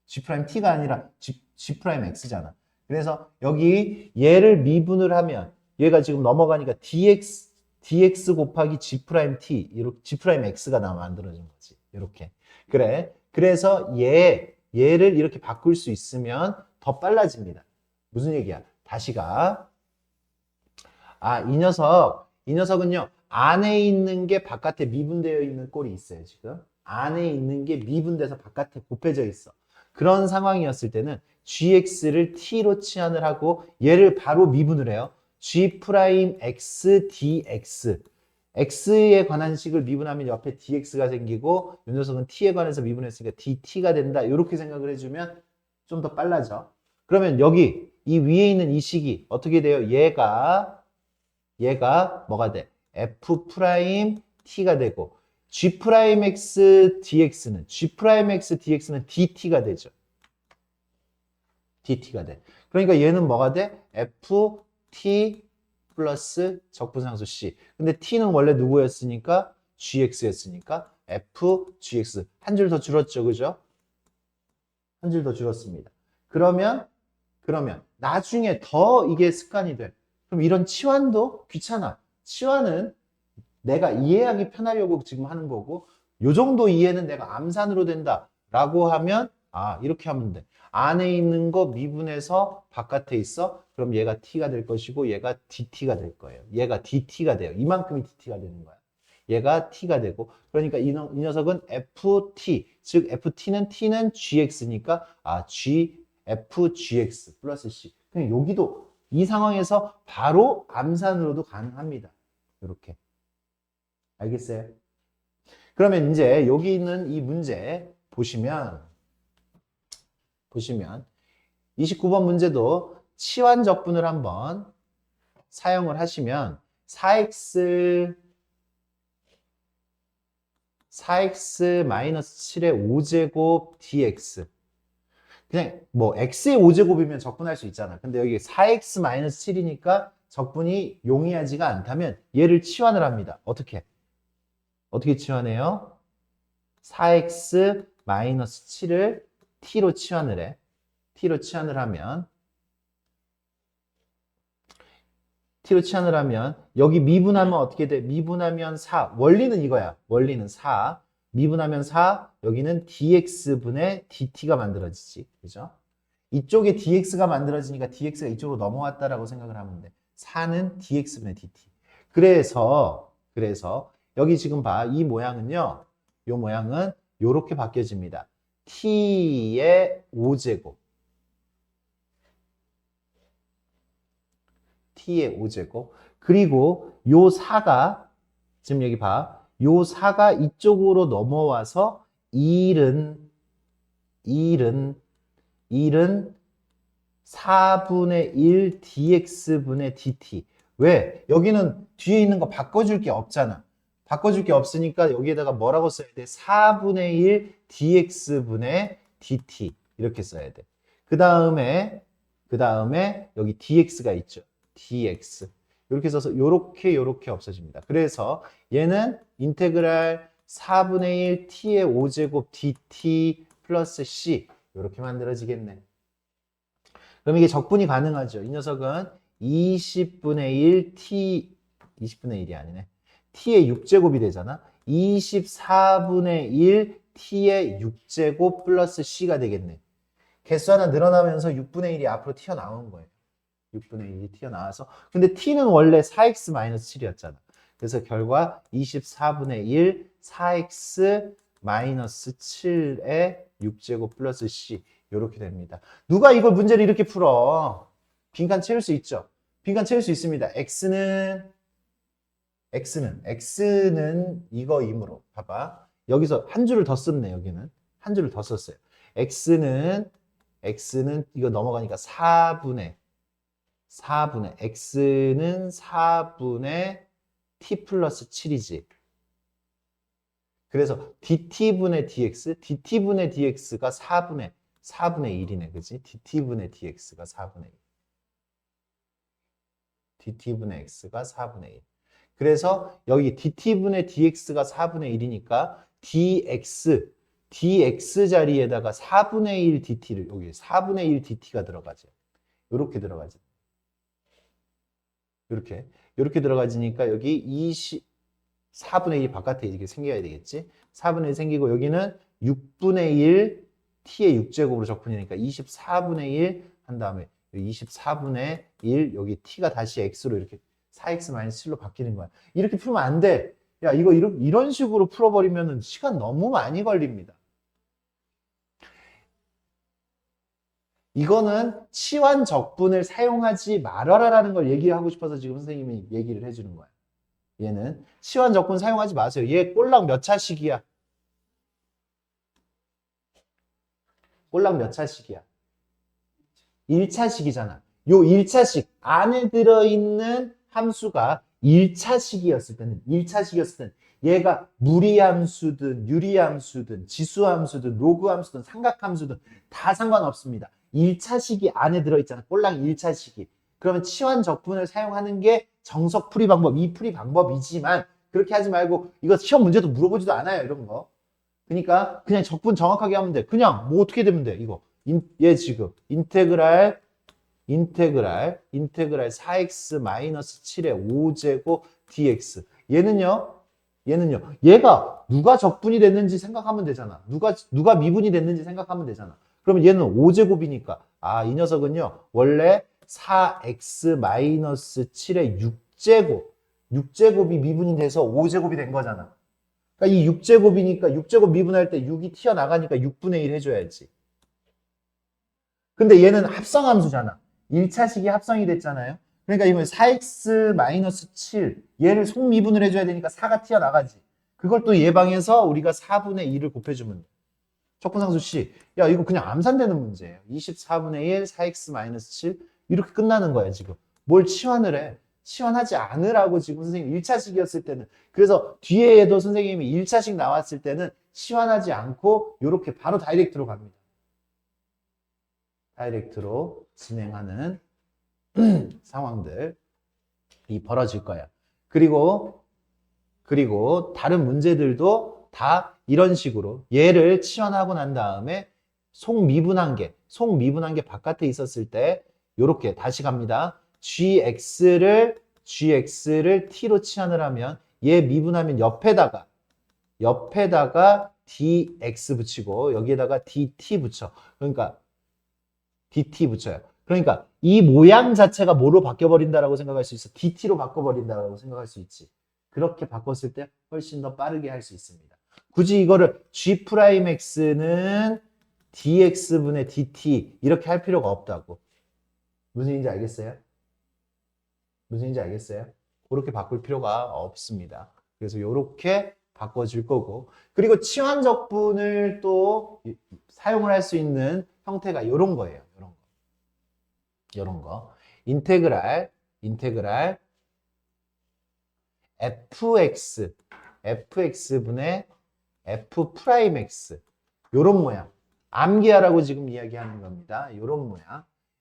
g't가 아니라 g'x잖아. 그래서 여기 얘를 미분을 하면 얘가 지금 넘어가니까 dx 곱하기 g't 이렇게 g'x가 만들어진 거지. 이렇게. 그래. 그래서 얘를 이렇게 바꿀 수 있으면 더 빨라집니다. 무슨 얘기야? 다시가 이 녀석은요, 안에 있는 게 바깥에 미분되어 있는 꼴이 있어요, 지금. 안에 있는 게 미분돼서 바깥에 곱해져 있어. 그런 상황이었을 때는 gx를 t로 치환을 하고 얘를 바로 미분을 해요. g'x dx. x에 관한 식을 미분하면 옆에 dx가 생기고 이 녀석은 t에 관해서 미분했으니까 dt가 된다. 이렇게 생각을 해주면 좀 더 빨라져. 그러면 여기 이 위에 있는 이 식이 어떻게 돼요? 얘가 뭐가 돼? f't가 되고 g'x dx는 dt가 되죠. dt가 돼. 그러니까 얘는 뭐가 돼? ft 플러스 적분상수 c. 근데 t는 원래 누구였으니까? gx였으니까 fgx. 한 줄 더 줄었죠, 그죠? 한 줄 더 줄었습니다. 그러면 나중에 더 이게 습관이 돼. 그럼 이런 치환도 귀찮아. 치환은 내가 이해하기 편하려고 지금 하는 거고 요 정도 이해는 내가 암산으로 된다 라고 하면 이렇게 하면 돼. 안에 있는 거 미분해서 바깥에 있어. 그럼 얘가 t가 될 것이고 얘가 dt가 될 거예요. 얘가 dt가 돼요. 이만큼이 dt가 되는 거야. 얘가 t가 되고 그러니까 이 녀석은 ft 즉 ft는 t는 gx니까 fgx 플러스 c. 그냥 여기도 이 상황에서 바로 암산으로도 가능합니다. 이렇게. 알겠어요? 그러면 이제 여기 있는 이 문제 보시면 29번 문제도 치환 적분을 한번 사용을 하시면 4x-7의 5제곱 dx 그냥 뭐 x의 5제곱이면 적분할 수 있잖아. 근데 여기 4x-7이니까 적분이 용이하지가 않다면 얘를 치환을 합니다. 어떻게 치환해요? 4x-7을 t로 치환을 해. t로 치환을 하면 여기 미분하면 어떻게 돼? 미분하면 4. 원리는 이거야. 원리는 4. 미분하면 4. 여기는 dx분의 dt가 만들어지지. 그죠? 이쪽에 dx가 만들어지니까 dx가 이쪽으로 넘어왔다라고 생각을 하면 돼. 4는 dx분의 dt. 그래서 여기 지금 봐. 이 모양은요. 이 모양은 이렇게 바뀌어집니다. t의 5제곱. t의 5제곱. 그리고 요 4가 지금 여기 봐. 요 4가 이쪽으로 넘어와서 1은 4분의 1 dx분의 dt. 왜? 여기는 뒤에 있는 거 바꿔줄 게 없잖아. 바꿔줄 게 없으니까 여기에다가 뭐라고 써야 돼? 4분의 1 dx분의 dt. 이렇게 써야 돼. 그 다음에 여기 dx가 있죠. dx. 이렇게 써서 요렇게 없어집니다. 그래서 얘는 인테그랄 4분의 1 t의 5제곱 dt 플러스 c. 이렇게 만들어지겠네. 그럼 이게 적분이 가능하죠. 이 녀석은 20분의 1 t 20분의 1이 아니네. t의 6제곱이 되잖아. 24분의 1 t의 6제곱 플러스 c가 되겠네. 개수 하나 늘어나면서 6분의 1이 앞으로 튀어나오는 거예요. 6분의 1이 튀어나와서. 근데 t는 원래 4x-7이었잖아. 그래서 결과 24분의 1 4x-7의 6제곱 플러스 c 이렇게 됩니다. 누가 이걸 문제를 이렇게 풀어? 빈칸 채울 수 있죠? 빈칸 채울 수 있습니다. x는 이거이므로 봐봐. 여기서 한 줄을 더 썼네. 여기는 한 줄을 더 썼어요. x는 이거 넘어가니까 4분의 x는 4분의 t 플러스 7이지. 그래서 dt분의 dt분의 dx가 4분의 1이네. 그지? dt분의 dx가 4분의 1. dt분의 x가 4분의 1. 그래서 여기 dt분의 dx가 4분의 1이니까 dx 자리에다가 4분의 1 dt를 여기 4분의 1 dt가 들어가죠. 이렇게 들어가죠. 이렇게 들어가지니까 여기 4분의 1이 바깥에 이렇게 생겨야 되겠지. 4분의 1 생기고 여기는 6분의 1 t의 6제곱으로 적분이니까 24분의 1 한 다음에 24분의 1 여기 t가 다시 x로 이렇게 4x-7로 바뀌는 거야. 이렇게 풀면 안 돼. 야, 이거 이런 식으로 풀어버리면 시간 너무 많이 걸립니다. 이거는 치환 적분을 사용하지 말아라라는 걸 얘기하고 싶어서 지금 선생님이 얘기를 해주는 거야. 얘는 치환 적분 사용하지 마세요. 얘 꼴랑 몇 차식이야? 꼴랑 몇 차식이야? 1차식이잖아. 요 1차식 안에 들어있는 함수가 1차식이었을 때는 얘가 무리함수든 유리함수든 지수함수든 로그함수든 삼각함수든 다 상관없습니다. 1차식이 안에 들어있잖아. 꼴랑 1차식이. 그러면 치환 적분을 사용하는 게 정석 풀이 방법, 이 풀이 방법이지만 그렇게 하지 말고 이거 시험 문제도 물어보지도 않아요. 이런 거. 그러니까 그냥 적분 정확하게 하면 돼. 그냥 뭐 어떻게 되면 돼. 이거. 얘 지금 인테그랄 4x-7의 5제곱 dx. 얘는요. 얘가 누가 적분이 됐는지 생각하면 되잖아. 누가 미분이 됐는지 생각하면 되잖아. 그러면 얘는 5제곱이니까 이 녀석은요. 원래 4x-7의 6제곱이 미분이 돼서 5제곱이 된 거잖아. 그러니까 이 6제곱이니까 6제곱 미분할 때 6이 튀어나가니까 6분의 1 해줘야지. 근데 얘는 합성함수잖아. 1차식이 합성이 됐잖아요. 그러니까 이건 4x-7 얘를 속미분을 해줘야 되니까 4가 튀어나가지. 그걸 또 예방해서 우리가 4분의 2를 곱해주면 돼. 적분상수 C. 야, 이거 그냥 암산되는 문제예요. 24분의 1, 4x-7 이렇게 끝나는 거야, 지금. 뭘 치환을 해? 치환하지 않으라고 지금 선생님 1차식이었을 때는. 그래서 뒤에도 선생님이 1차식 나왔을 때는 치환하지 않고 이렇게 바로 다이렉트로 갑니다. 다이렉트로 진행하는 상황들이 벌어질 거야. 그리고 다른 문제들도 다 이런 식으로 얘를 치환하고 난 다음에 속미분한 게 바깥에 있었을 때 이렇게 다시 갑니다. gx를 t로 치환을 하면 얘 미분하면 옆에다가 dx 붙이고 여기에다가 dt 붙여. 그러니까 dt 붙여요. 그러니까 이 모양 자체가 뭐로 바뀌어버린다라고 생각할 수 있어. dt로 바꿔버린다라고 생각할 수 있지. 그렇게 바꿨을 때 훨씬 더 빠르게 할 수 있습니다. 굳이 이거를 g'x는 dx분의 dt 이렇게 할 필요가 없다고. 무슨 얘기인지 알겠어요? 그렇게 바꿀 필요가 없습니다. 그래서 이렇게 바꿔줄 거고. 그리고 치환적분을 또 사용을 할 수 있는 형태가 이런 거예요. 이런 거. 인테그랄 fx분의 f'x 요런 모양. 암기하라고 지금 이야기하는 겁니다.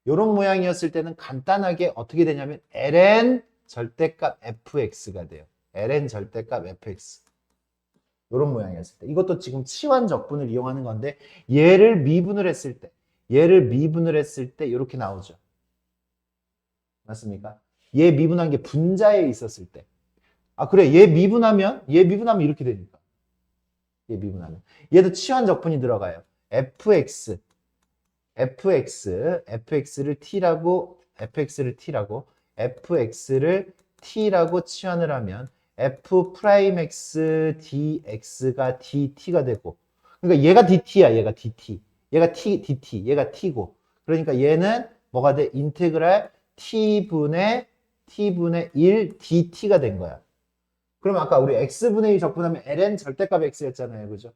요런 모양이었을 때는 간단하게 어떻게 되냐면 ln 절대값 fx가 돼요. ln 절대값 fx. 이런 모양이었을 때. 이것도 지금 치환 적분을 이용하는 건데 얘를 미분을 했을 때 이렇게 나오죠. 맞습니까? 얘 미분한 게 분자에 있었을 때. 아, 그래. 얘 미분하면 이렇게 되니까. 얘 미분하면. 얘도 치환 적분이 들어가요. fx를 t라고 치환을 하면 f'x dx가 dt가 되고, 그러니까 얘가 dt야, 얘가 dt. 얘가 dt, 얘가 t고. 그러니까 얘는 뭐가 돼? 인테그랄 t분의 1 dt가 된 거야. 그러면 아까 우리 x분의 2 적분하면 ln 절대값 x였잖아요. 그죠?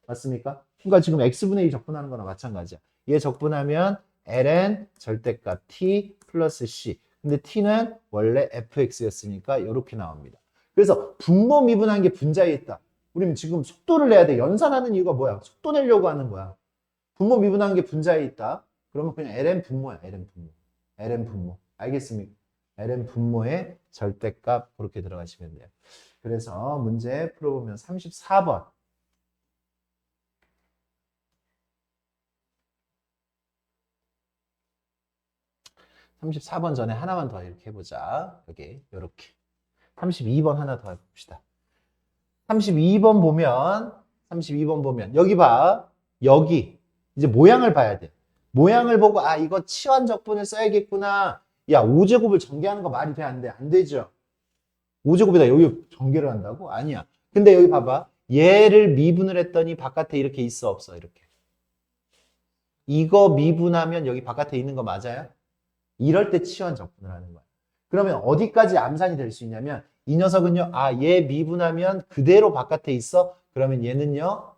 맞습니까? 그러니까 지금 x분의 2 적분하는 거나 마찬가지야. 얘 적분하면 ln 절대값 t 플러스 c. 근데 t는 원래 fx였으니까 이렇게 나옵니다. 그래서 분모 미분한 게 분자에 있다. 우리는 지금 속도를 내야 돼. 연산하는 이유가 뭐야? 속도 내려고 하는 거야. 분모 미분한 게 분자에 있다. 그러면 그냥 ln 분모야. ln 분모. 알겠습니까? ln 분모의 절대값 그렇게 들어가시면 돼요. 그래서 문제 풀어보면 34번. 34번 전에 하나만 더 이렇게 해보자. 여기, 요렇게. 32번 하나 더 해봅시다. 32번 보면, 여기 봐. 여기. 이제 모양을 봐야 돼. 모양을 보고, 아, 이거 치환 적분을 써야겠구나. 야, 5제곱을 전개하는 거 말이 돼? 안 돼? 안 되죠? 5제곱에다 여기 전개를 한다고? 아니야. 근데 여기 봐봐. 얘를 미분을 했더니 바깥에 이렇게 있어, 없어? 이렇게. 이거 미분하면 여기 바깥에 있는 거 맞아요? 이럴 때 치환 적분을 하는 거야. 그러면 어디까지 암산이 될 수 있냐면 이 녀석은요. 아, 얘 미분하면 그대로 바깥에 있어? 그러면 얘는요.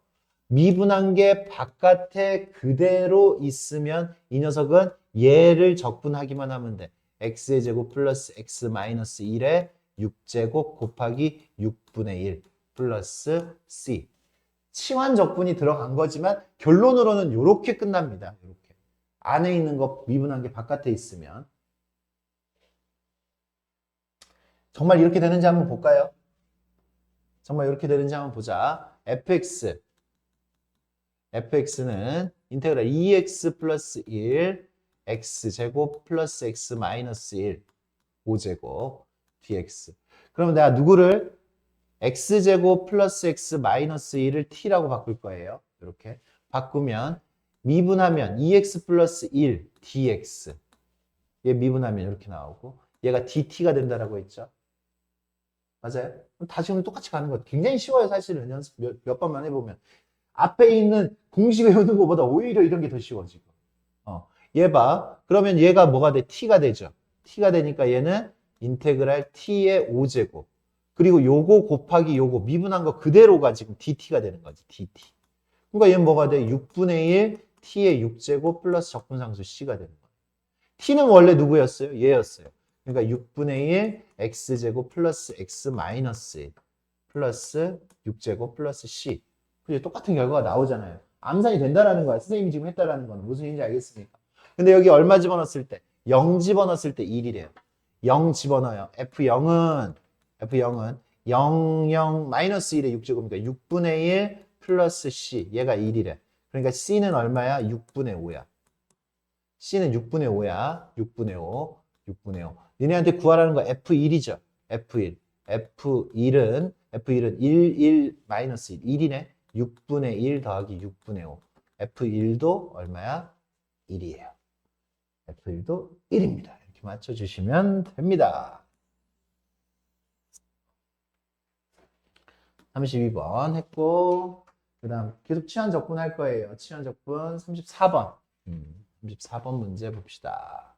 미분한 게 바깥에 그대로 있으면 이 녀석은 얘를 적분하기만 하면 돼. x의 제곱 플러스 x 마이너스 1의 6제곱 곱하기 6분의 1 플러스 c. 치환 적분이 들어간 거지만 결론으로는 이렇게 끝납니다. 이렇게. 안에 있는 거 미분한 게 바깥에 있으면. 정말 이렇게 되는지 한번 볼까요? 정말 이렇게 되는지 한번 보자. fx는 인테그랄 2x 플러스 1 x제곱 플러스 x 마이너스 1 5제곱 dx. 그러면 내가 누구를 x제곱 플러스 x 마이너스 1을 t라고 바꿀 거예요. 이렇게 바꾸면 미분하면 2x 플러스 1 dx. 얘 미분하면 이렇게 나오고 얘가 dt가 된다라고 했죠. 맞아요? 다 지금 똑같이 가는 거 굉장히 쉬워요. 사실은 연습 몇 번만 해보면. 앞에 있는 공식 외우는 것보다 오히려 이런 게 더 쉬워 지금. 얘 봐. 그러면 얘가 뭐가 돼? t가 되죠. t가 되니까 얘는 인테그랄 t의 5제곱. 그리고 요거 곱하기 요거 미분한 거 그대로가 지금 dt가 되는 거지. dt. 그러니까 얘는 뭐가 돼? 6분의 1 t의 6제곱 플러스 적분상수 c가 되는 거예요. t는 원래 누구였어요? 얘였어요. 그러니까 6분의 1 x제곱 플러스 x 마이너스 1 플러스 6제곱 플러스 c. 그게 똑같은 결과가 나오잖아요. 암산이 된다라는 거야. 선생님이 지금 했다라는 거는 무슨 얘기인지 알겠습니까? 근데 여기 얼마 집어넣었을 때? 0 집어넣었을 때 1이래요. 0 집어넣어요. F0은 0, 0, 마이너스 1의 6제곱이니까 6분의 1 플러스 c. 얘가 1이래. 그러니까 c는 얼마야? 6분의 5야. c는 6분의 5야. 6분의 5. 니네한테 구하라는 거 F1이죠. F1은 1 마이너스 1. 1이네. 6분의 1 더하기 6분의 5. F1도 얼마야? 1이에요. F1도 1입니다. 이렇게 맞춰주시면 됩니다. 32번 했고, 그 다음 계속 치환 적분 할 거예요. 치환 적분 34번. 34번 문제 봅시다.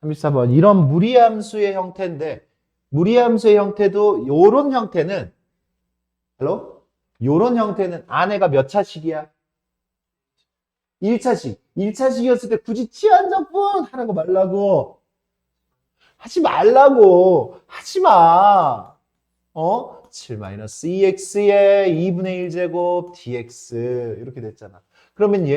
34번. 이런 무리함수의 형태인데, 무리함수의 형태도 요런 형태는, 요런 형태는 안에가 몇 차식이야? 1차식. 1차식이었을 때 굳이 치환 적분 하라고 말라고. 하지 말라고. 하지 마. 7-2x의 2분의 1제곱 dx 이렇게 됐잖아. 그러면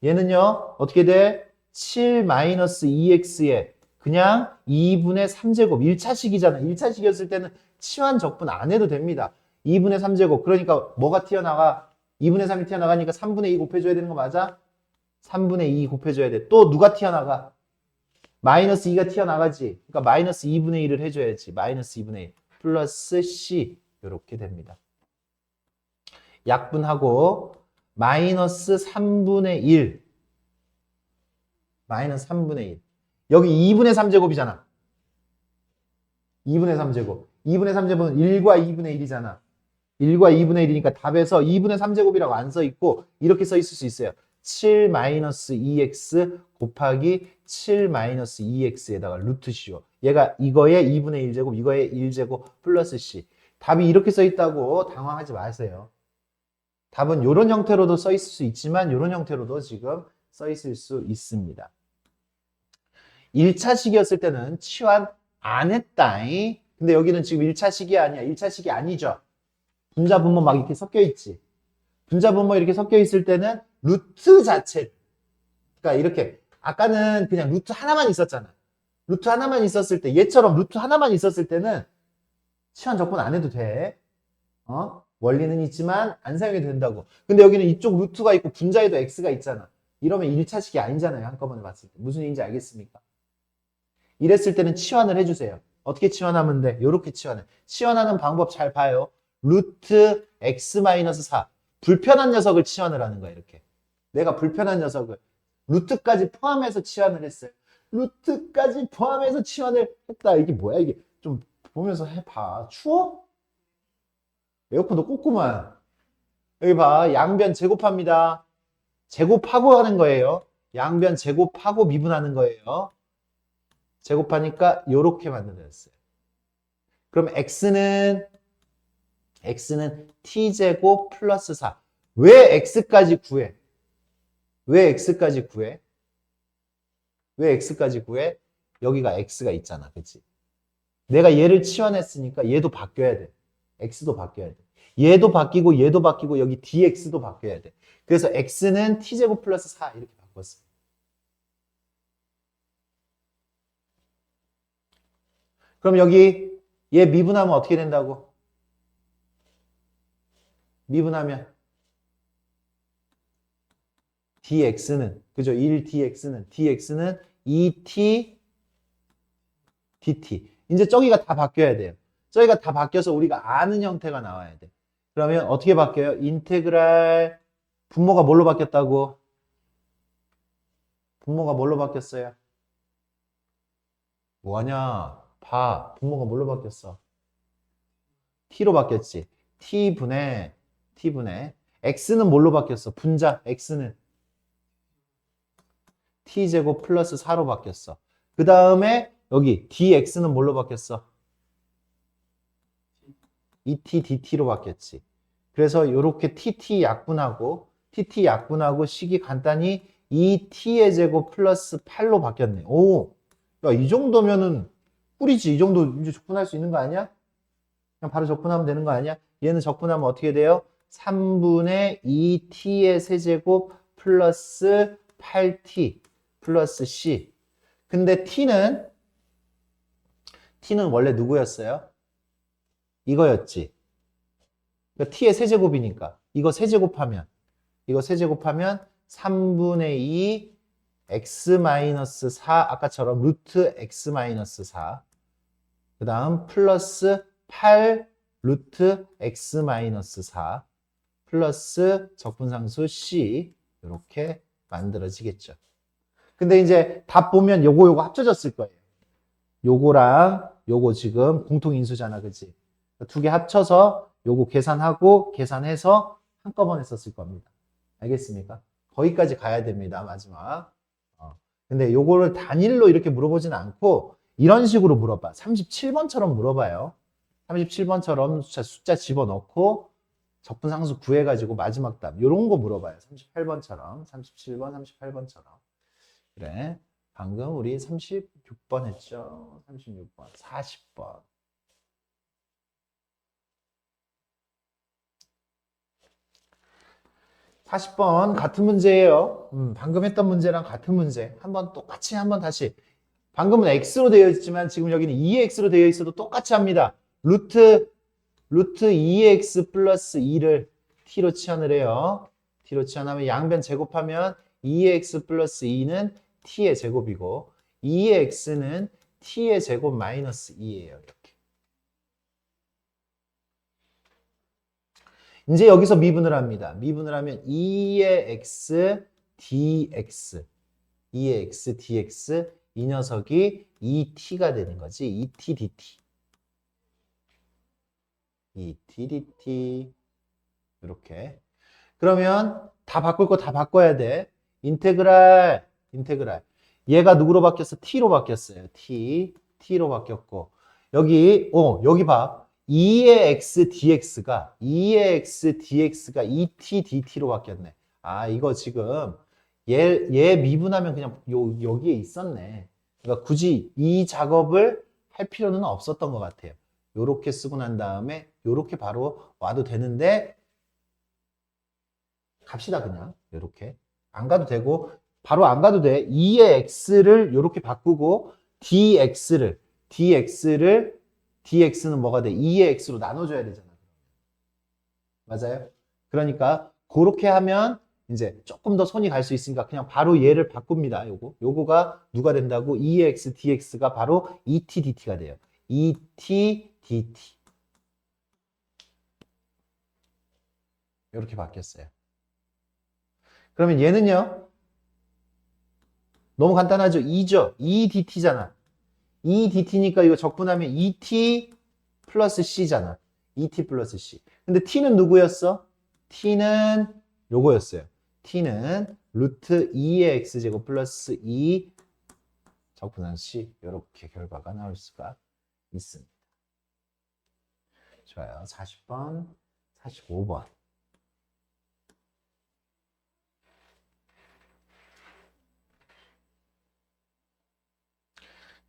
얘는요 어떻게 돼? 7-2x의 그냥 2분의 3제곱 1차식이잖아. 1차식이었을 때는 치환 적분 안 해도 됩니다. 2분의 3제곱. 그러니까 뭐가 튀어나가? 2분의 3이 튀어나가니까 3분의 2 곱해줘야 되는 거 맞아? 3분의 2 곱해줘야 돼. 또 누가 튀어나가? 마이너스 2가 튀어나가지. 그러니까 마이너스 2분의 1을 해줘야지. 마이너스 2분의 1 플러스 C 이렇게 됩니다. 약분하고 마이너스 3분의 1 마이너스 3분의 1 여기 2분의 3제곱이잖아. 2분의 3제곱 2분의 3제곱은 1과 2분의 1이잖아. 1과 2분의 1이니까 답에서 2분의 3제곱이라고 안 써있고 이렇게 써있을 수 있어요. 7 마이너스 2x 곱하기 7 마이너스 2x에다가 루트 C요. 얘가 이거의 2분의 1제곱 이거의 1제곱 플러스 C. 답이 이렇게 써있다고 당황하지 마세요. 답은 이런 형태로도 써있을 수 있지만 이런 형태로도 지금 써있을 수 있습니다. 1차식이었을 때는 치환 안 했다잉. 근데 여기는 지금 1차식이 아니야. 1차식이 아니죠. 분자 분모 막 이렇게 섞여 있지. 분자 분모 이렇게 섞여 있을 때는 루트 자체. 그러니까 이렇게 아까는 그냥 루트 하나만 있었잖아. 루트 하나만 있었을 때 얘처럼 루트 하나만 있었을 때는 치환 적분 안 해도 돼. 원리는 있지만 안 사용해도 된다고. 근데 여기는 이쪽 루트가 있고 분자에도 x가 있잖아. 이러면 1차식이 아니잖아요. 한꺼번에 봤을 때. 무슨 얘기인지 알겠습니까? 이랬을 때는 치환을 해주세요. 어떻게 치환하면 돼? 이렇게 치환해. 치환하는 방법 잘 봐요. 루트 x-4 불편한 녀석을 치환을 하는 거야. 이렇게 내가 불편한 녀석을 루트까지 포함해서 치환을 했어요. 루트까지 포함해서 치환을 했다. 이게 뭐야? 이게 좀 보면서 해봐. 추워? 에어컨도 꽂구만. 여기 봐. 양변 제곱합니다. 제곱하고 하는 거예요. 양변 제곱하고 미분하는 거예요. 제곱하니까 이렇게 만들어졌어요. 그럼 x는 t제곱 플러스 4. 왜 x까지 구해? 왜 x까지 구해? 왜 x까지 구해? 여기가 x가 있잖아. 그치? 내가 얘를 치환했으니까 얘도 바뀌어야 돼. x도 바뀌어야 돼. 얘도 바뀌고 얘도 바뀌고 여기 dx도 바뀌어야 돼. 그래서 x는 t제곱 플러스 4 이렇게 바꿨어. 그럼 여기 얘 미분하면 어떻게 된다고? 미분하면 dx는 그죠? 1dx는 2t dt. 이제 저기가 다 바뀌어야 돼요. 저기가 다 바뀌어서 우리가 아는 형태가 나와야 돼. 그러면 어떻게 바뀌어요? 인테그랄 분모가 뭘로 바뀌었다고? 분모가 뭘로 바뀌었어요? 뭐하냐? 봐. 분모가 뭘로 바뀌었어? t로 바뀌었지. t분의 x는 뭘로 바뀌었어? 분자 x는 t제곱 플러스 4로 바뀌었어. 그 다음에 여기 dx는 뭘로 바뀌었어? 2t dt로 바뀌었지. 그래서 이렇게 tt 약분하고 식이 간단히 2t의 제곱 플러스 8로 바뀌었네. 오, 야, 이 정도면은 꿀이지. 이 정도 이제 적분할 수 있는 거 아니야? 그냥 바로 적분하면 되는 거 아니야? 얘는 적분하면 어떻게 돼요? 3분의 2t의 세제곱 플러스 8t 플러스 c. 근데 t는 원래 누구였어요? 이거였지. 그러니까 t의 세제곱이니까 이거 세제곱하면 3분의 2 x-4 아까처럼 루트 x-4 그 다음 플러스 8 루트 x-4 플러스 적분상수 c 이렇게 만들어지겠죠. 근데 이제 답 보면 요거 합쳐졌을 거예요. 요거랑 요거 지금 공통인수잖아. 그치? 두 개 합쳐서 요거 계산해서 한꺼번에 썼을 겁니다. 알겠습니까? 거기까지 가야 됩니다. 마지막. 근데 요거를 단일로 이렇게 물어보진 않고 이런 식으로 물어봐. 37번처럼 물어봐요. 37번처럼 숫자 집어넣고 적분상수 구해가지고 마지막 답 요런 거 물어봐요. 38번처럼 37번 38번처럼. 그래. 방금 우리 36번 했죠. 36번 40번. 같은 문제예요. 방금 했던 문제랑 같은 문제. 똑같이 한번 다시. 방금은 x로 되어 있지만 지금 여기는 2x로 되어 있어도 똑같이 합니다. 루트 루트 2x 플러스 2를 t로 치환을 해요. t로 치환하면 양변 제곱하면 2x 플러스 2는 t의 제곱이고 2의 x는 t의 제곱 마이너스 2예요. 이렇게. 이제 여기서 미분을 합니다. 미분을 하면 2의 x dx 2의 x dx 이 녀석이 2t가 되는 거지. 2t dt 2t dt 이렇게. 그러면 다 바꿀 거 다 바꿔야 돼. 인테그랄 얘가 누구로 바뀌었어? t로 바뀌었어요. t로 바뀌었고 여기 봐. 2의 x dx가 2t dt로 바뀌었네. 아, 이거 지금 얘 미분하면 그냥 여기에 있었네. 그러니까 굳이 이 작업을 할 필요는 없었던 것 같아요. 요렇게 쓰고 난 다음에 요렇게 바로 와도 되는데 갑시다. 그냥 요렇게 안 가도 되고 바로 안 가도 돼. 2의 x를 요렇게 바꾸고 dx는 뭐가 돼? 2의 x로 나눠줘야 되잖아. 맞아요? 그러니까 그렇게 하면 이제 조금 더 손이 갈 수 있으니까 그냥 바로 얘를 바꿉니다. 요거가 누가 된다고? 2의 x dx가 바로 2t dt가 돼요. 2t dt 이렇게 바뀌었어요. 그러면 얘는요? 너무 간단하죠? 2죠? 2dt잖아. 2dt니까 이거 적분하면 2t 플러스 c잖아. 2t 플러스 c. 근데 t는 누구였어? t는 요거였어요. t는 루트 2의 x제곱 플러스 2 적분한 c. 이렇게 결과가 나올 수가 있습니다. 좋아요. 40번, 45번.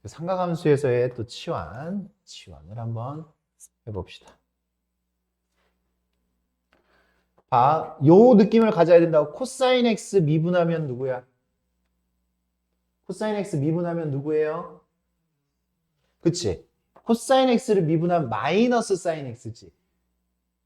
삼각함수에서의 또 치환을 한번 해봅시다. 봐, 요 느낌을 가져야 된다고. 코사인 x 미분하면 누구야? 코사인 x 미분하면 누구예요? 그치? 코사인 x를 미분하면 마이너스 사인 x지.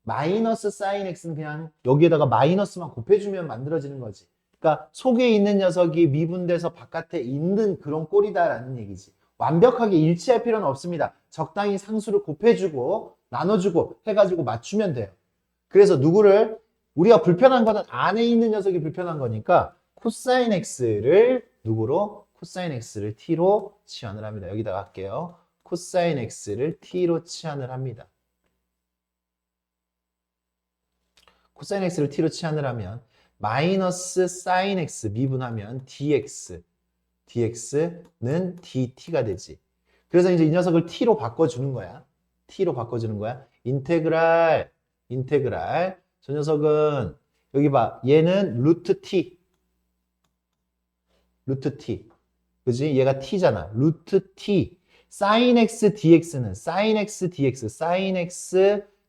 마이너스 사인 x는 그냥 여기에다가 마이너스만 곱해주면 만들어지는 거지. 그러니까 속에 있는 녀석이 미분돼서 바깥에 있는 그런 꼴이다라는 얘기지. 완벽하게 일치할 필요는 없습니다. 적당히 상수를 곱해주고 나눠주고 해가지고 맞추면 돼요. 그래서 누구를 우리가 불편한 거는 안에 있는 녀석이 불편한 거니까 코사인 x를 누구로? 코사인 x를 t로 치환을 합니다. 여기다가 할게요. 코사인 x를 t로 치환을 합니다. 코사인 x를 t로 치환을 하면 마이너스 사인 x 미분하면 dx는 dt가 되지. 그래서 이제 이 녀석을 t로 바꿔주는 거야. 인테그랄. 저 녀석은 여기 봐. 얘는 루트 t. 그지? 얘가 t잖아. 루트 t. sin x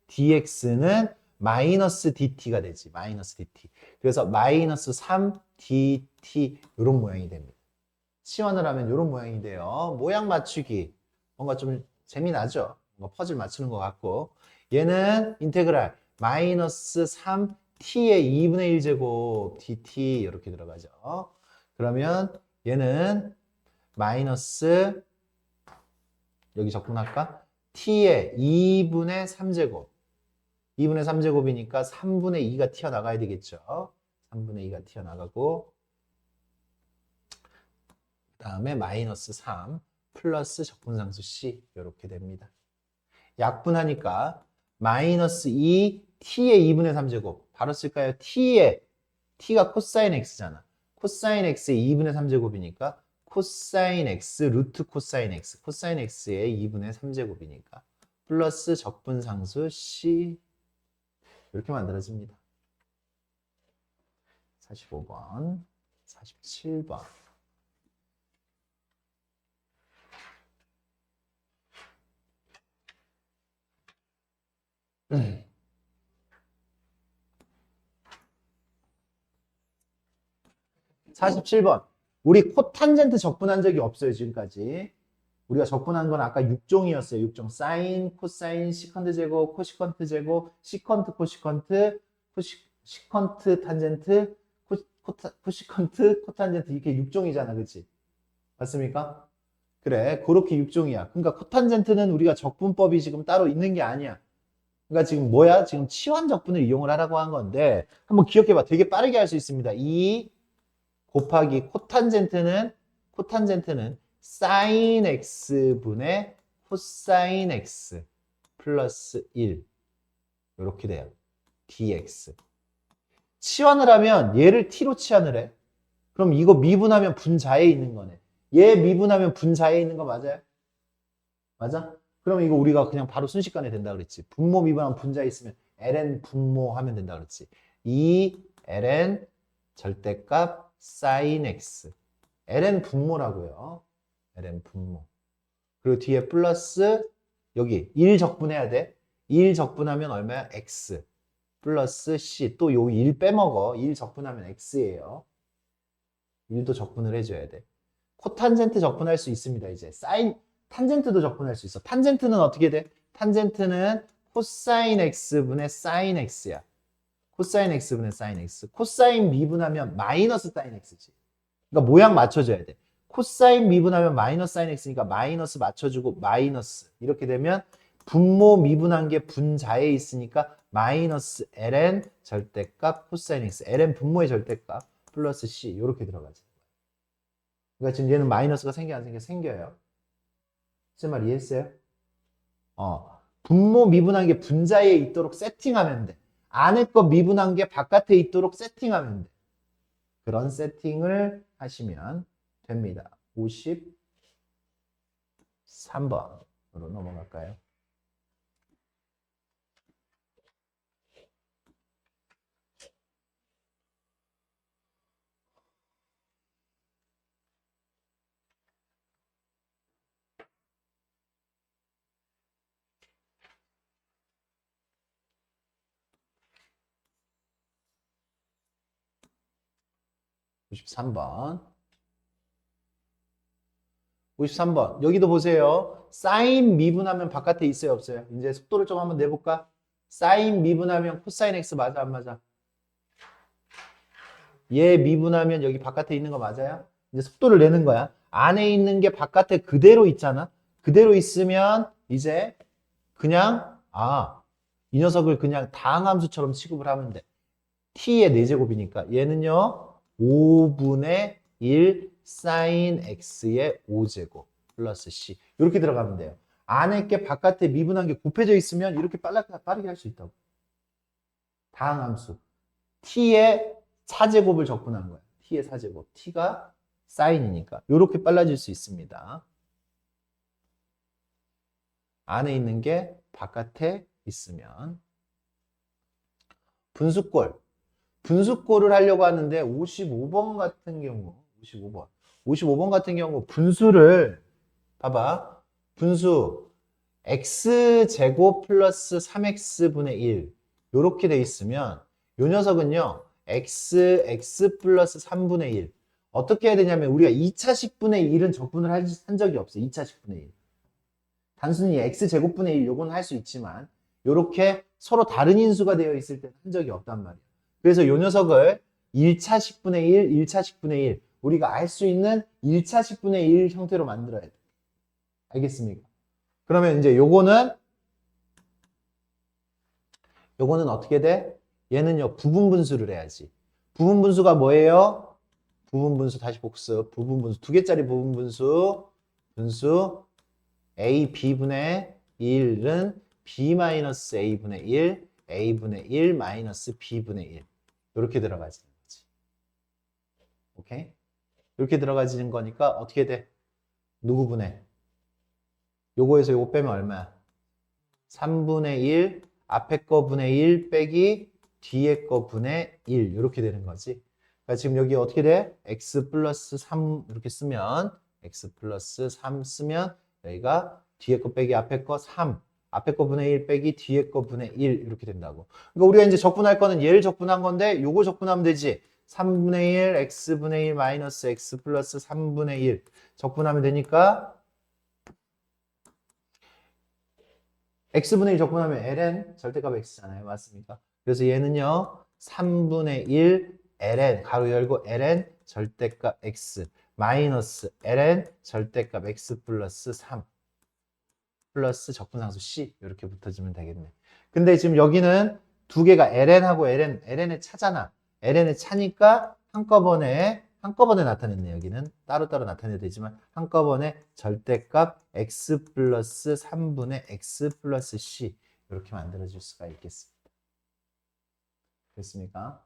dx는 마이너스 dt가 되지. 마이너스 dt. 그래서 마이너스 3dt 이런 모양이 됩니다. 치환을 하면 이런 모양이 돼요. 모양 맞추기. 뭔가 좀 재미나죠? 뭔가 퍼즐 맞추는 것 같고. 얘는 인테그랄 마이너스 3t의 2분의 1제곱 dt 이렇게 들어가죠. 그러면 얘는 마이너스 여기 적분할까? t의 2분의 3제곱 2분의 3제곱이니까 3분의 2가 튀어나가야 되겠죠. 3분의 2가 튀어나가고 그 다음에 마이너스 3 플러스 적분상수 c 이렇게 됩니다. 약분하니까 마이너스 2 t의 2분의 3제곱 바로 쓸까요? t가 코사인 x잖아. 코사인 x의 2분의 3제곱이니까 코사인 x 루트 코사인 x의 2분의 3제곱이니까 플러스 적분상수 c 이렇게 만들어집니다. 45번, 47번. 음. 47번. 우리 코탄젠트 적분한 적이 없어요, 지금까지. 우리가 적분한 건 아까 6종이었어요. 6종. 사인, 코사인, 시컨트 제곱, 코시컨트 제곱, 시컨트, 코시컨트, 시컨트, 탄젠트, 코시컨트, 코탄젠트 이렇게 6종이잖아. 그치? 맞습니까? 그래. 그렇게 6종이야. 그러니까 코탄젠트는 우리가 적분법이 지금 따로 있는 게 아니야. 그러니까 지금 뭐야? 지금 치환 적분을 이용을 하라고 한 건데 한번 기억해봐. 되게 빠르게 할 수 있습니다. 2 곱하기 코탄젠트는 사인 x분의 코사인 x 플러스 1 이렇게 돼요. dx. 치환을 하면 얘를 t로 치환을 해. 그럼 이거 미분하면 분자에 있는 거네. 얘 미분하면 분자에 있는 거 맞아요? 맞아? 그럼 이거 우리가 그냥 바로 순식간에 된다 그랬지. 분모 미분하면 분자에 있으면 ln 분모 하면 된다 그랬지. 2 ln 절대값 sin x. ln 분모라고요. ln 분모. 그리고 뒤에 플러스 여기 1 적분해야 돼. 1 적분하면 얼마야? x 플러스 c. 또 요 1 빼먹어. 1 적분하면 x예요. 1도 적분을 해줘야 돼. 코탄젠트 적분할 수 있습니다. 이제 사인 탄젠트도 적분할 수 있어. 탄젠트는 어떻게 돼? 탄젠트는 코사인 x분의 사인 x야. 코사인 x분의 사인 x. 코사인 미분하면 마이너스 사인 x지. 그러니까 모양 맞춰줘야 돼. 코사인 미분하면 마이너스 사인 x니까 마이너스 맞춰주고 마이너스. 이렇게 되면 분모 미분한 게 분자에 있으니까 마이너스 ln 절대값 코사인 x. ln 분모의 절대값 플러스 c. 이렇게 들어가지. 그러니까 지금 얘는 마이너스가 생겨 안 생겨? 생겨요. 제 말 이해했어요? 분모 미분한 게 분자에 있도록 세팅하면 돼. 안에 거 미분한 게 바깥에 있도록 세팅하면 돼. 그런 세팅을 하시면 됩니다. 53번으로 넘어갈까요? 오십삼 번 여기도 보세요. 사인 미분하면 바깥에 있어요 없어요? 이제 속도를 좀 한번 내볼까? 사인 미분하면 코사인 x 맞아 안 맞아? 얘 미분하면 여기 바깥에 있는 거 맞아요? 이제 속도를 내는 거야. 안에 있는 게 바깥에 그대로 있잖아. 그대로 있으면 이제 그냥 이 녀석을 그냥 다항함수처럼 취급을 하면 돼. t의 4제곱이니까 얘는요 5분의 1 사인 x의 5제곱 플러스 c 이렇게 들어가면 돼요. 안에 게 바깥에 미분한 게 곱해져 있으면 이렇게 빠르게 할 수 있다고. 다항함수 t의 4제곱을 적분한 거야. t의 4제곱. t가 사인이니까 이렇게 빨라질 수 있습니다. 안에 있는 게 바깥에 있으면. 분수꼴을 하려고 하는데 55번 같은 경우 55번 같은 경우 분수를 봐봐. 분수 x제곱 플러스 3x분의 1 이렇게 돼 있으면 이 녀석은요 x 플러스 3분의 1 어떻게 해야 되냐면 우리가 2차식분의 1은 적분을 한 적이 없어. 2차식분의 1 단순히 x제곱분의 1 요건 할 수 있지만 이렇게 서로 다른 인수가 되어 있을 때는 한 적이 없단 말이야. 그래서 이 녀석을 1차식분의 1, 1차식분의 1 우리가 알 수 있는 1차식분의 1 형태로 만들어야 돼. 알겠습니까? 그러면 이제 요거는 어떻게 돼? 얘는요 부분분수를 해야지. 부분분수가 뭐예요? 부분분수 다시 복습. 부분분수 2개짜리 부분분수 분수 a b분의 1은 b-a분의 1 a분의 1 마이너스 b분의 1 이렇게 들어가지는 거지. 오케이? 이렇게 들어가지는 거니까 어떻게 돼? 누구 분의? 요거에서 요거 빼면 얼마야? 3분의 1 앞에 거 분의 1 빼기 뒤에 거 분의 1 이렇게 되는 거지. 그러니까 지금 여기 어떻게 돼? x 플러스 3 이렇게 쓰면 x 플러스 3 쓰면 여기가 뒤에 거 빼기 앞에 거 3 앞에 거 분의 1 빼기 뒤에 거 분의 1 이렇게 된다고. 그러니까 우리가 이제 적분할 거는 얘를 적분한 건데 요거 적분하면 되지. 3분의 1 x분의 1 마이너스 x 플러스 3분의 1 적분하면 되니까 x분의 1 적분하면 ln 절대값 x잖아요. 맞습니까? 그래서 얘는요. 3분의 1 ln 가로 열고 ln 절대값 x 마이너스 ln 절대값 x 플러스 3 플러스 적분상수 c 이렇게 붙어주면 되겠네. 근데 지금 여기는 두 개가 ln하고 ln의 차잖아. ln의 차니까 한꺼번에 나타냈네. 여기는 따로따로 나타내도 되지만 한꺼번에 절대값 x 플러스 3분의 x 플러스 c 이렇게 만들어줄 수가 있겠습니다. 됐습니까?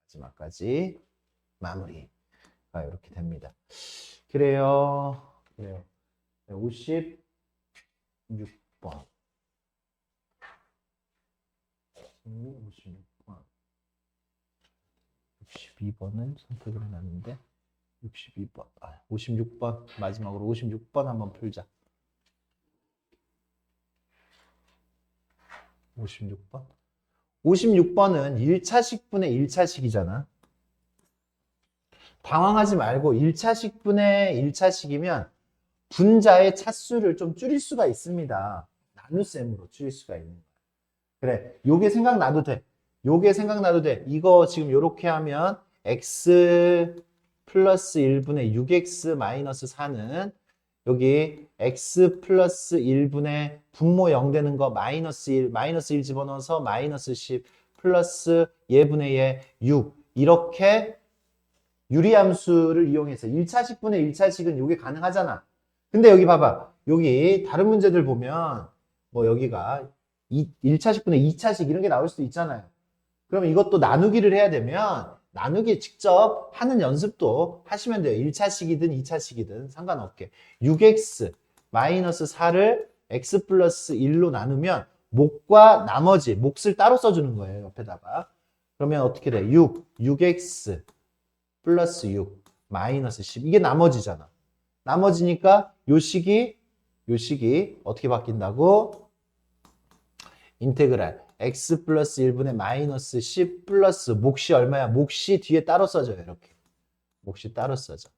마지막까지 마무리가 이렇게 됩니다. 그래요. 56번 56번 62번을 선택을 해놨는데 56번 마지막으로 56번 한번 풀자. 56번은 1차식분의 1차식이잖아. 당황하지 말고 1차식분의 1차식이면 분자의 차수를 좀 줄일 수가 있습니다. 나눗셈으로 줄일 수가 있는 거야. 그래, 요게 생각나도 돼. 이거 지금 요렇게 하면 x 플러스 1분의 6x 마이너스 4는 여기 x 플러스 1분의 분모 0 되는 거 마이너스 1 집어넣어서 마이너스 10 플러스 예분의 예 6 이렇게 유리함수를 이용해서 1차식분의 1차식은 요게 가능하잖아. 근데 여기 봐봐. 여기 다른 문제들 보면 뭐 여기가 1차식분의 2차식 이런 게 나올 수도 있잖아요. 그러면 이것도 나누기를 해야 되면 나누기 직접 하는 연습도 하시면 돼요. 1차식이든 2차식이든 상관없게. 6x 마이너스 4를 x 플러스 1로 나누면 목과 나머지 몫을 따로 써주는 거예요. 옆에다가. 그러면 어떻게 돼? 6x 플러스 6 마이너스 10 이게 나머지잖아. 나머지니까 요 식이 어떻게 바뀐다고? 인테그랄 x 플러스 1분의 마이너스 10 플러스 몫이 얼마야? 몫이 뒤에 따로 써져요. 이렇게. 몫이 따로 써져.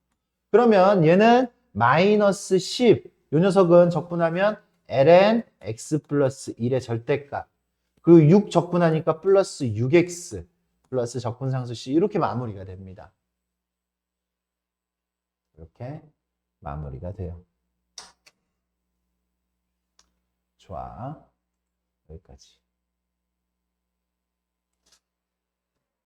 그러면 얘는 마이너스 10. 요 녀석은 적분하면 ln x 플러스 1의 절대값. 그리고 6 적분하니까 플러스 6x 플러스 적분상수 c 이렇게 마무리가 됩니다. 이렇게 마무리가 돼요. 좋아. 여기까지.